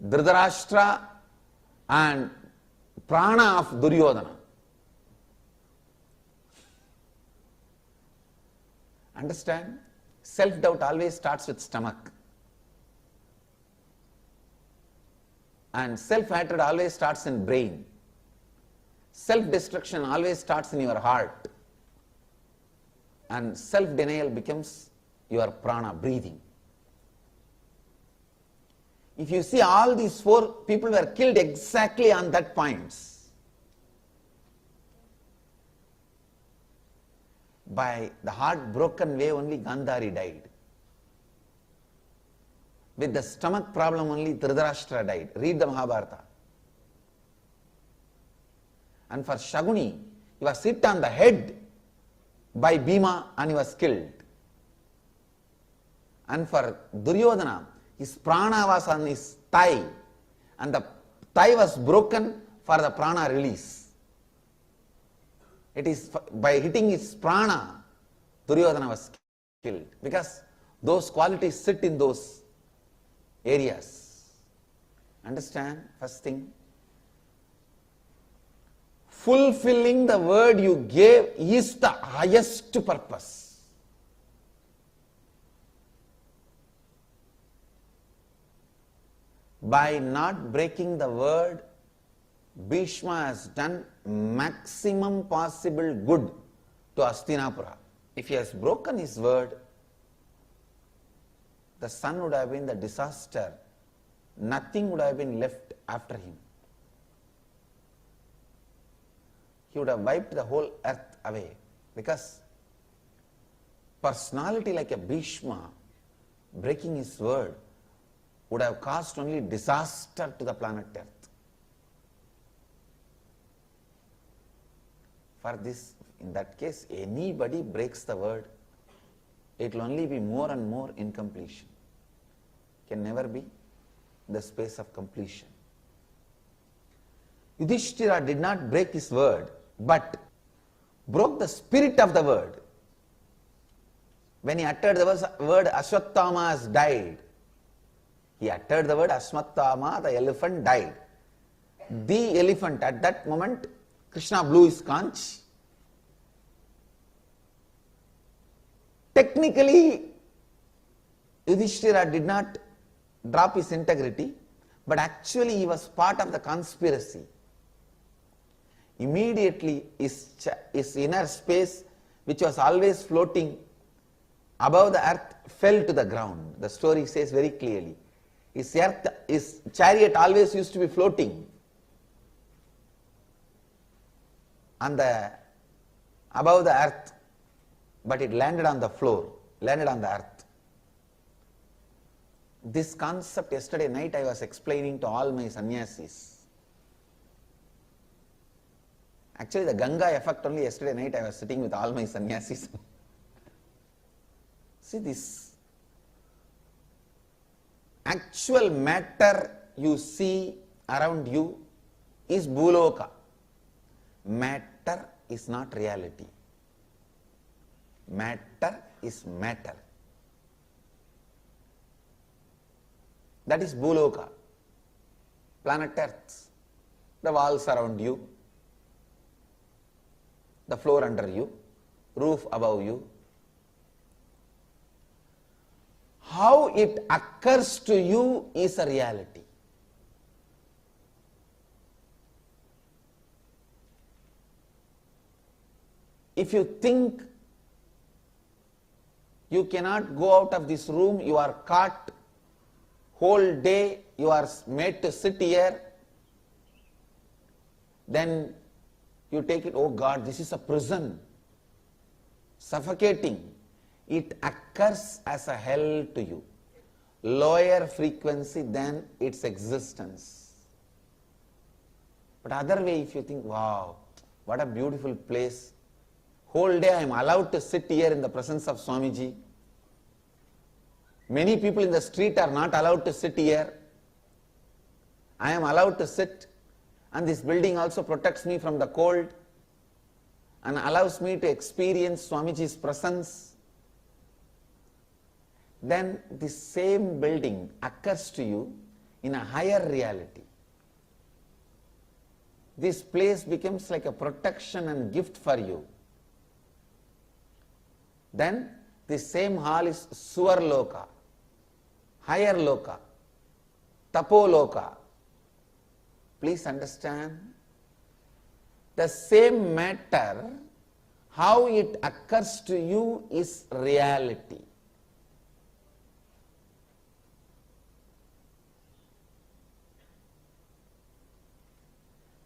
Dhritarashtra, and prana of Duryodhana. Understand? Self-doubt always starts with stomach. And self-hatred always starts in brain. Self-destruction always starts in your heart. And self-denial becomes your prana, breathing. If you see, all these 4 people were killed exactly on that points. By the heart-broken way only Gandhari died. With the stomach problem only Dhritarashtra died. Read the Mahabharata. And for Shaguni, he was hit on the head by Bhima and he was killed. And for Duryodhana, his prana was on his thigh, and the thigh was broken for the prana release. It is by hitting his prana, Duryodhana was killed, because those qualities sit in those areas. Understand? First thing, fulfilling the word you gave is the highest purpose. By not breaking the word, Bhishma has done maximum possible good to Hastinapura. If he has broken his word, the son would have been the disaster. Nothing would have been left after him. He would have wiped the whole earth away, because personality like a Bhishma breaking his word would have caused only disaster to the planet Earth. For this, in that case, anybody breaks the word, it will only be more and more incompletion. Can never be the space of completion. Yudhishthira did not break his word, but broke the spirit of the word. When he uttered the word Ashwatthama has died, he uttered the word Ashwatthama, the elephant died. The elephant, at that moment, Krishna blew his conch. Technically, Yudhishthira did not drop his integrity, but actually he was part of the conspiracy. Immediately his inner space, which was always floating above the earth, fell to the ground. The story says very clearly. His chariot always used to be floating above the earth, but it landed on the floor, landed on the earth. This concept yesterday night I was explaining to all my sannyasis. Actually, the Ganga effect only yesterday night I was sitting with all my sannyasis. See, this actual matter you see around you is Bhuloka. Matter is not reality. Matter is matter. That is Bhuloka, planet Earth, the walls around you, the floor under you, roof above you. How it occurs to you is a reality. If you think you cannot go out of this room, you are caught whole day, you are made to sit here, then you take it, oh God, this is a prison, suffocating. It occurs as a hell to you, lower frequency than its existence. But other way, if you think, wow, what a beautiful place, whole day I am allowed to sit here in the presence of Swamiji. Many people in the street are not allowed to sit here. I am allowed to sit, and this building also protects me from the cold and allows me to experience Swamiji's presence. Then this same building occurs to you in a higher reality. This place becomes like a protection and gift for you. Then this same hall is Suvarloka, higher loka, Tapoloka. Please understand, the same matter, how it occurs to you is reality.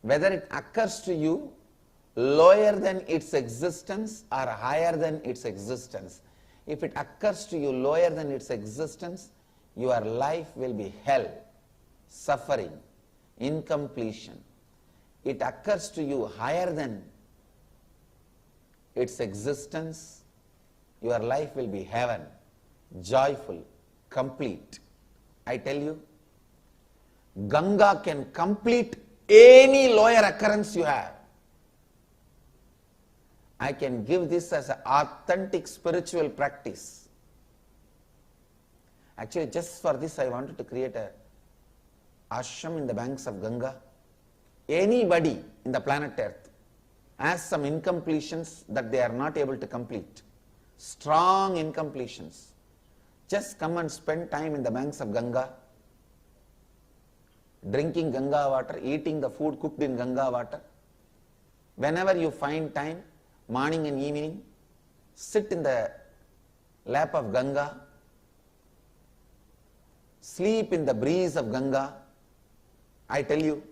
Whether it occurs to you lower than its existence or higher than its existence, if it occurs to you lower than its existence, your life will be hell, suffering, incompletion. It occurs to you higher than its existence, your life will be heaven, joyful, complete. I tell you, Ganga can complete any lower occurrence you have. I can give this as an authentic spiritual practice. Actually, just for this I wanted to create a ashram in the banks of Ganga. Anybody in the planet Earth has some incompletions that they are not able to complete, strong incompletions. Just come and spend time in the banks of Ganga, drinking Ganga water, eating the food cooked in Ganga water. Whenever you find time, morning and evening, sit in the lap of Ganga, sleep in the breeze of Ganga. I tell you,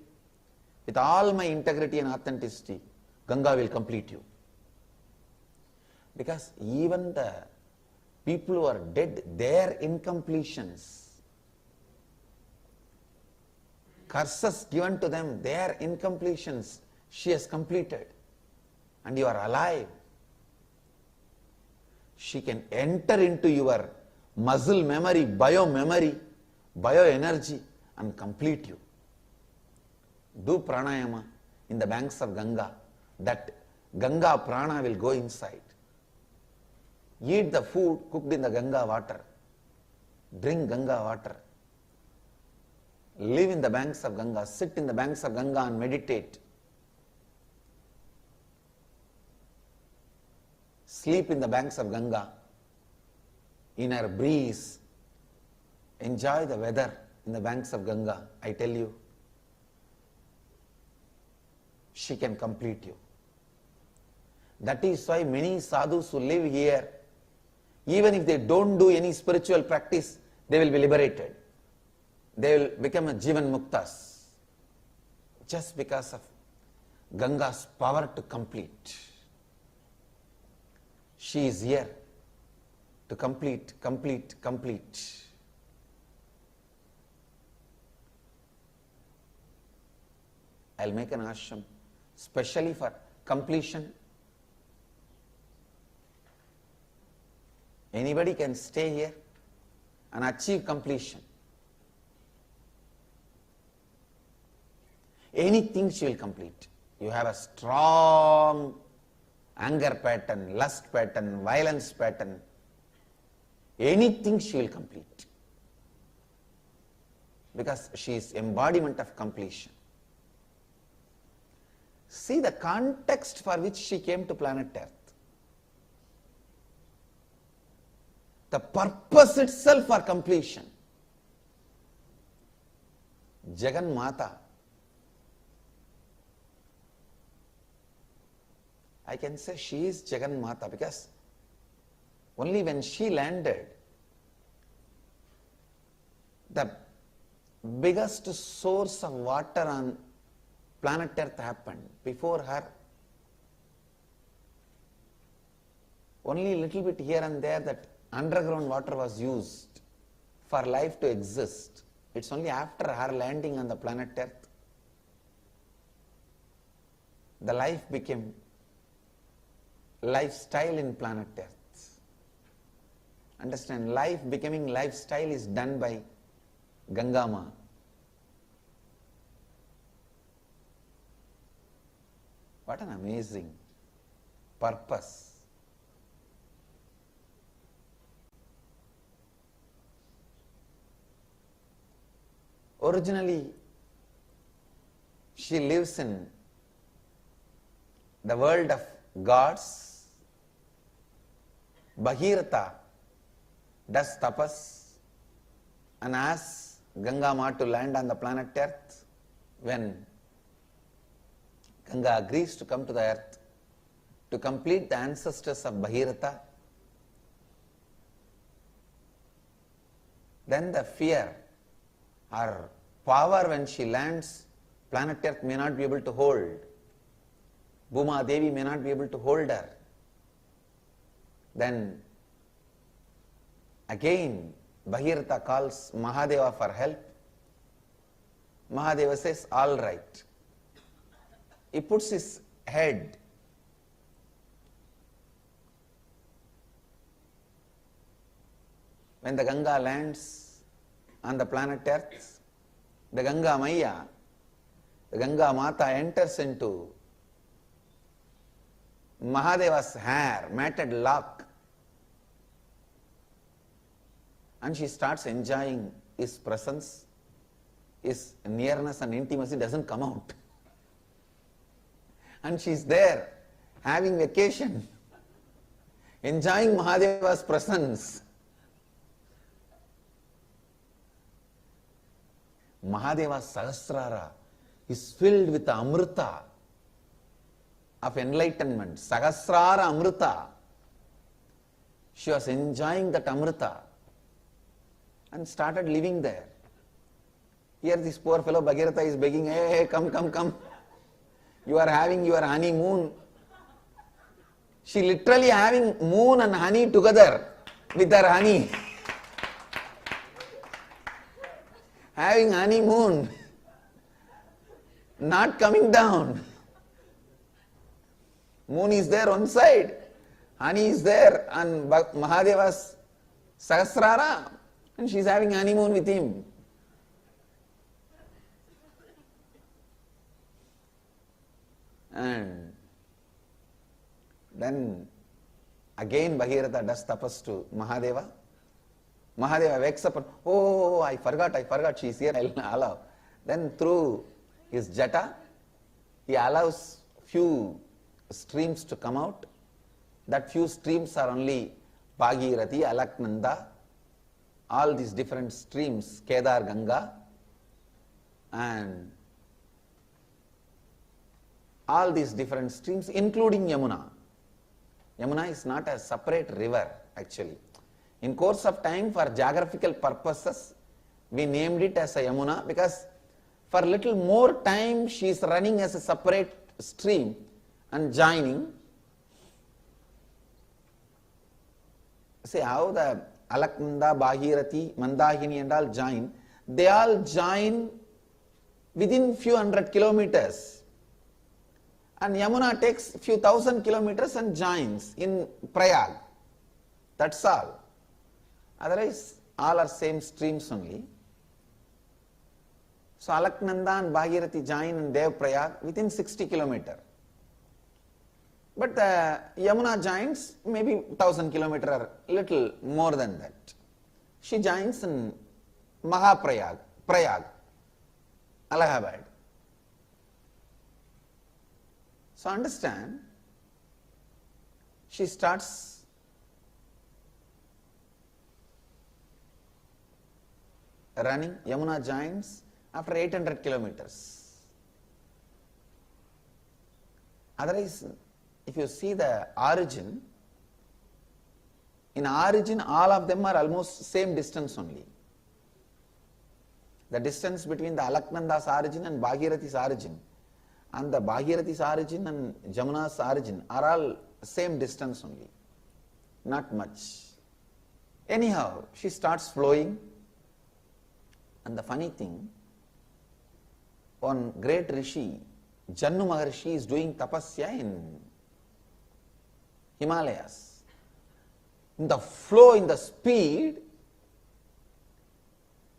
with all my integrity and authenticity, Ganga will complete you. Because even the people who are dead, their incompletions, curses given to them, their incompletions, she has completed. And you are alive. She can enter into your muscle memory, bio energy, and complete you. Do pranayama in the banks of Ganga. That Ganga prana will go inside. Eat the food cooked in the Ganga water. Drink Ganga water. Live in the banks of Ganga. Sit in the banks of Ganga and meditate. Sleep in the banks of Ganga. In her breeze. Enjoy the weather in the banks of Ganga. I tell you, she can complete you. That is why many sadhus who live here, even if they don't do any spiritual practice, they will be liberated. They will become a Jivan Muktas. Just because of Ganga's power to complete. She is here to complete. I'll make an ashram specially for completion. Anybody can stay here and achieve completion. Anything she will complete. You have a strong anger pattern, lust pattern, violence pattern, anything she will complete. Because she is embodiment of completion. See the context for which she came to planet Earth. The purpose itself for completion. Jagan Mata. I can say she is Jagan Mata because only when she landed, the biggest source of water on planet Earth happened. Before her, only a little bit here and there that underground water was used for life to exist. It's only after her landing on the planet Earth, the life became lifestyle in planet Earth. Understand, life becoming lifestyle is done by Gangama. What an amazing purpose. Originally, she lives in the world of gods. Bhagirath does tapas and asks Ganga Ma to land on the planet Earth. When Ganga agrees to come to the earth to complete the ancestors of Bhagirath, then the fear or power when she lands, planet Earth may not be able to hold. Bhuma Devi may not be able to hold her. Then again Bhagirath calls Mahadeva for help. Mahadeva says, all right. He puts his head when the Ganga lands on the planet Earth. The Ganga Maya, the Ganga Mata enters into Mahadeva's hair, matted lock, and she starts enjoying his presence. His nearness and intimacy doesn't come out. And she's there, having vacation, enjoying Mahadeva's presence. Mahadeva's Sahasrara is filled with the Amrita of enlightenment. Sahasrara Amrita. She was enjoying that Amrita and started living there. Here this poor fellow Bhagirath is begging, hey, come, come, come. You are having your honeymoon. She literally having moon and honey together with her honey. Having honeymoon, not coming down. Moon is there one side, honey is there on Mahadeva's Sahasrara, and she is having honeymoon with him. And then again Bhagirath does tapas to Mahadeva. Mahadeva wakes up and, oh, I forgot, she is here, I'll allow. Then through his jata, he allows few streams to come out. That few streams are only Bhagirathi, Alaknanda, all these different streams, Kedar, Ganga, and all these different streams, including Yamuna. Yamuna is not a separate river actually. In course of time, for geographical purposes, we named it as a Yamuna because for little more time she is running as a separate stream and joining. See how the Alaknanda, Bhagirathi, Mandahini and all join. They all join within few hundred kilometers. And Yamuna takes few thousand kilometers and joins in Prayag. That's all. Otherwise, all are same streams only. So Alaknanda and Bhagirathi join in Dev Prayag within 60 kilometers. But the Yamuna joins maybe 1000 kilometers or little more than that. She joins in Mahaprayag, Prayag, Allahabad. So understand, she starts running, Yamuna joins after 800 kilometers. Otherwise, if you see the origin, in origin all of them are almost same distance only. The distance between the Alaknanda's origin and Bhagirathi's origin, and the Bhagirathi's origin and Jamuna's origin are all same distance only, not much. Anyhow, she starts flowing, and the funny thing, one great Rishi, Jannu Maharshi, is doing tapasya in Himalayas. In the flow, in the speed,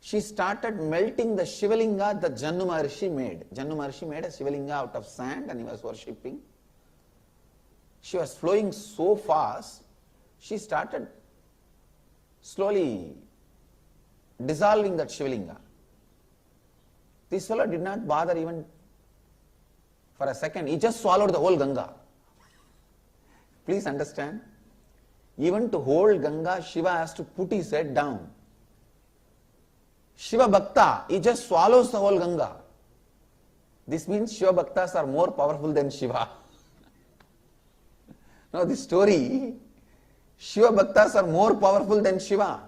she started melting the Shivalinga that Jannu Maharshi made. Jannu Maharshi made a Shivalinga out of sand and he was worshipping. She was flowing so fast, she started slowly dissolving that Shivalinga. This fellow did not bother even for a second. He just swallowed the whole Ganga. Please understand, even to hold Ganga, Shiva has to put his head down. Shiva Bhakta, he just swallows the whole Ganga. This means Shiva Bhaktas are more powerful than Shiva. Now this story, Shiva Bhaktas are more powerful than Shiva.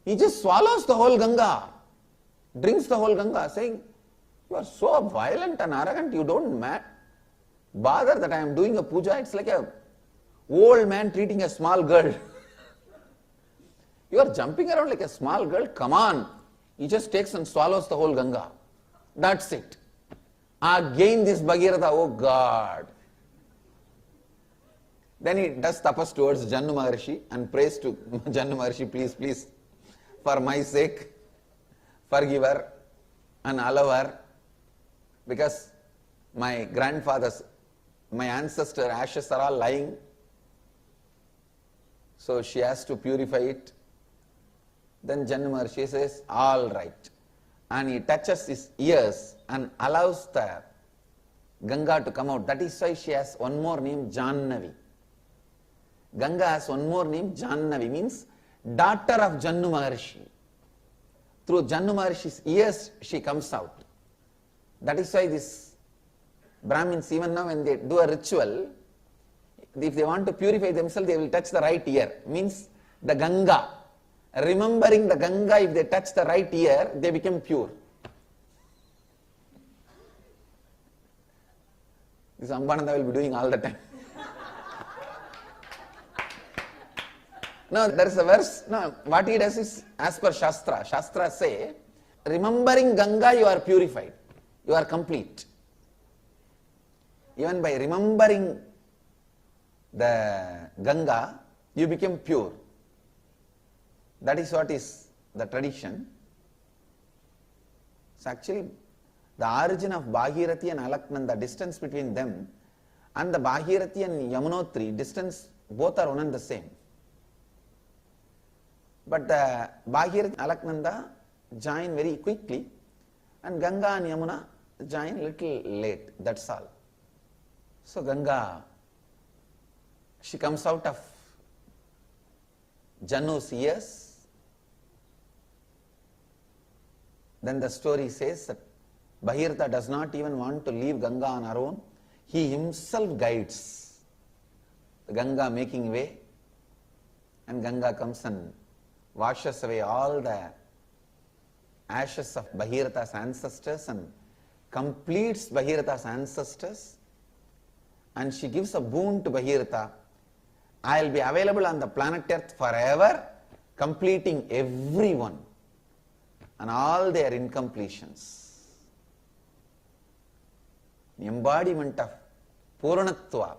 He just swallows the whole Ganga, drinks the whole Ganga, saying, you are so violent and arrogant, you don't bother that I am doing a puja. It's like a old man treating a small girl. You are jumping around like a small girl, come on. He just takes and swallows the whole Ganga. That's it. Again this Bhagiratha, oh God. Then he does tapas towards Jannu Maharshi and prays to Jannu Maharshi, please, please, for my sake, forgive her and allow her, because my grandfather's, my ancestor ashes are all lying, so she has to purify it. Then Jannu Maharshi says, all right. And he touches his ears and allows the Ganga to come out. That is why she has one more name, Jannavi. Ganga has one more name, Jannavi, means daughter of Jannu Maharshi. Through Jannu Maharshi's ears she comes out. That is why this Brahmins, even now when they do a ritual, if they want to purify themselves, they will touch the right ear. Means the Ganga. Remembering the Ganga, if they touch the right ear, they become pure. This Ambananda will be doing all the time. Now there is a verse, no, what he does is as per Shastra. Shastra say, remembering Ganga you are purified, you are complete. Even by remembering the Ganga, you become pure. That is what is the tradition. So actually, the origin of Bhagirathi and Alaknanda, the distance between them, and the Bhagirathi and Yamunotri, distance, both are one and the same. But the Bhagirathi and Alaknanda join very quickly, and Ganga and Yamuna join little late, that's all. So Ganga, she comes out of Jannu's ears. Then the story says that Bhagirathi does not even want to leave Ganga on her own. He himself guides the Ganga, making way, and Ganga comes and washes away all the ashes of Bhagiratha's ancestors and completes Bhagiratha's ancestors, and she gives a boon to Bhagiratha. I will be available on the planet Earth forever, completing everyone and all their incompletions. embodiment of Purnatva.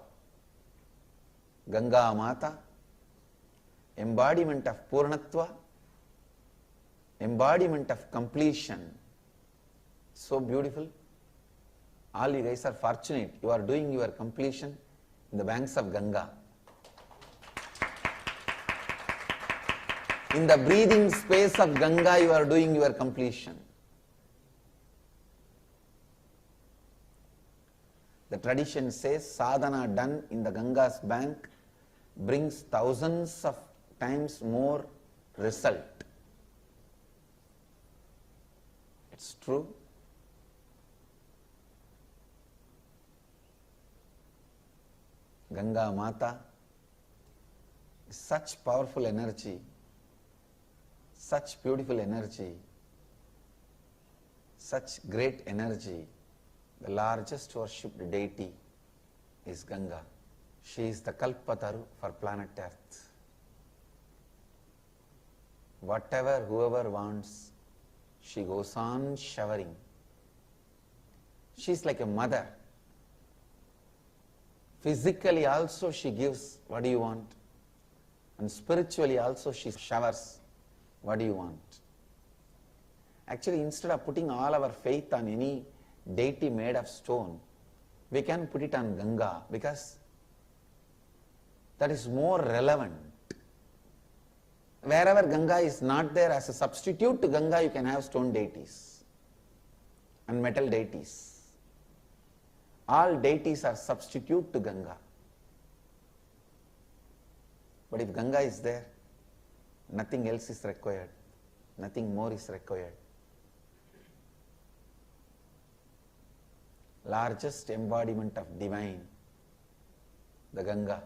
Ganga Mata, embodiment of Purnatva, embodiment of completion. So beautiful. All you guys are fortunate. You are doing your completion in the banks of Ganga. In the breathing space of Ganga, you are doing your completion. The tradition says sadhana done in the Ganga's bank brings thousands of times more result. It's true. Ganga Mata is such powerful energy, such beautiful energy, such great energy. The largest worshipped deity is Ganga. She is the Kalpataru for planet Earth. Whatever, whoever wants, she goes on showering. She is like a mother. Physically also she gives what do you want, and spiritually also she showers what do you want. Actually, instead of putting all our faith on any deity made of stone, we can put it on Ganga, because that is more relevant. Wherever Ganga is not there, as a substitute to Ganga, you can have stone deities and metal deities. All deities are substitute to Ganga. But if Ganga is there, nothing else is required, nothing more is required. Largest embodiment of divine, the Ganga.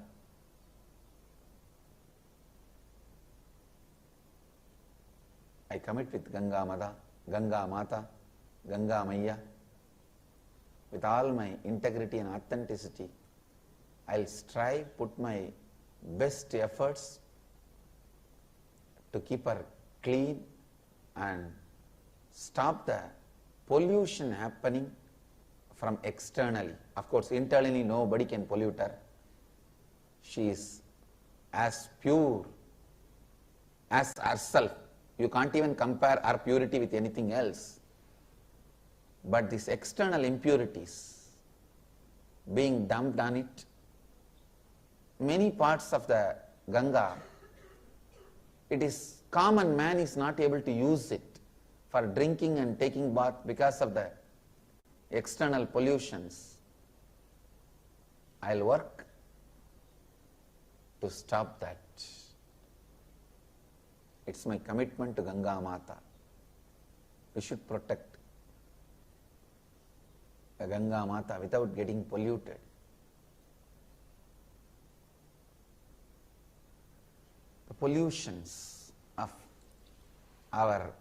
I commit with Ganga Mata, Ganga Maya, with all my integrity and authenticity. I'll strive, put my best efforts to keep her clean and stop the pollution happening from externally. Of course, internally nobody can pollute her. She is as pure as herself. You can't even compare her purity with anything else. But these external impurities being dumped on it, many parts of the Ganga, it is common man is not able to use it for drinking and taking bath because of the external pollutions. I'll work to stop that. It's my commitment to Ganga Mata. We should protect the Ganga Mata without getting polluted. The pollutions of our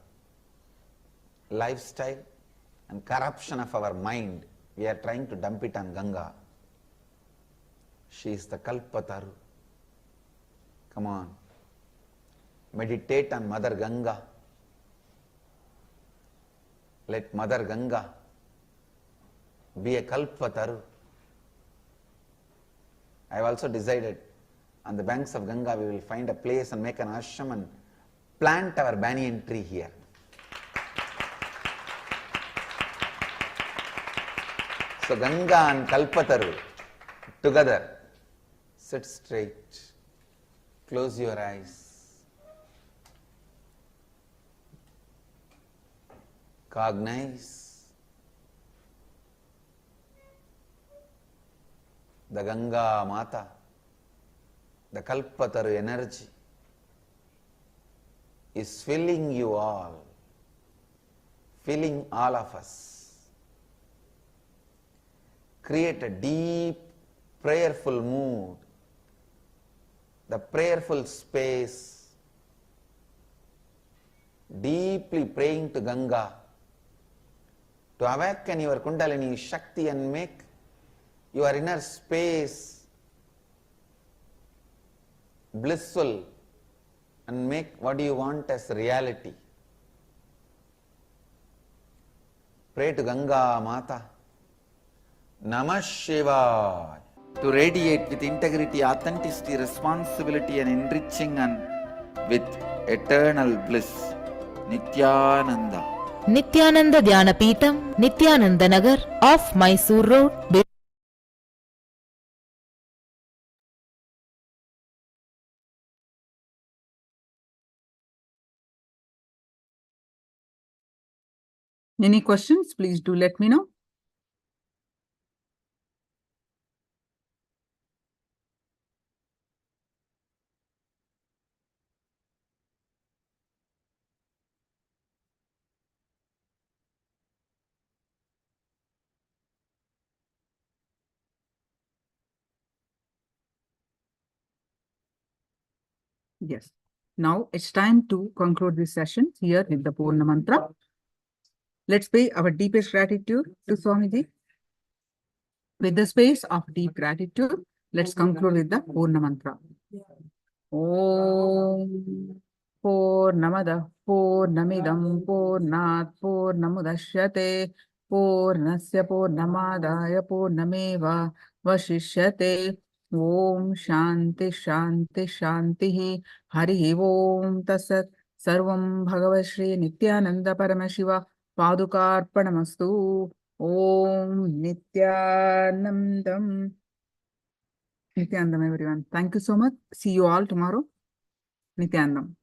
lifestyle and corruption of our mind, we are trying to dump it on Ganga. She is the Kalpataru. Come on. Meditate on Mother Ganga. Let Mother Ganga be a Kalpataru. I have also decided on the banks of Ganga we will find a place and make an ashram and plant our banyan tree here. So Ganga and Kalpataru together. Sit straight. Close your eyes. Cognize the Ganga Mata, the Kalpataru energy is filling you all, filling all of us. Create a deep prayerful mood, the prayerful space, deeply praying to Ganga, to awaken your Kundalini Shakti and make your inner space blissful and make what you want as reality. Pray to Ganga Mata. Namah Shivaya. To radiate with integrity, authenticity, responsibility, and enriching and with eternal bliss. Nithyananda. Nithyananda Dhyanapītam, Nithyananda Nagar, off Mysore Road. Any questions? Please do let me know. Yes. Now it's time to conclude this session here with the Purna Mantra. Let's pay our deepest gratitude to Swamiji. With the space of deep gratitude, let's conclude with the Purna Mantra. Om Purnamada Purnamidam Purnat Purnamudashyate Purnasya Purnamadaya Purnameva Vashishyate. Om Shanti Shanti Shanti Hari Om Tasat Sarvam Bhagavad Shri Nithyananda Paramashiva Padukarpanamastu. Om Nithyanandam. Nithyanandam, everyone. Thank you so much. See you all tomorrow. Nithyanandam.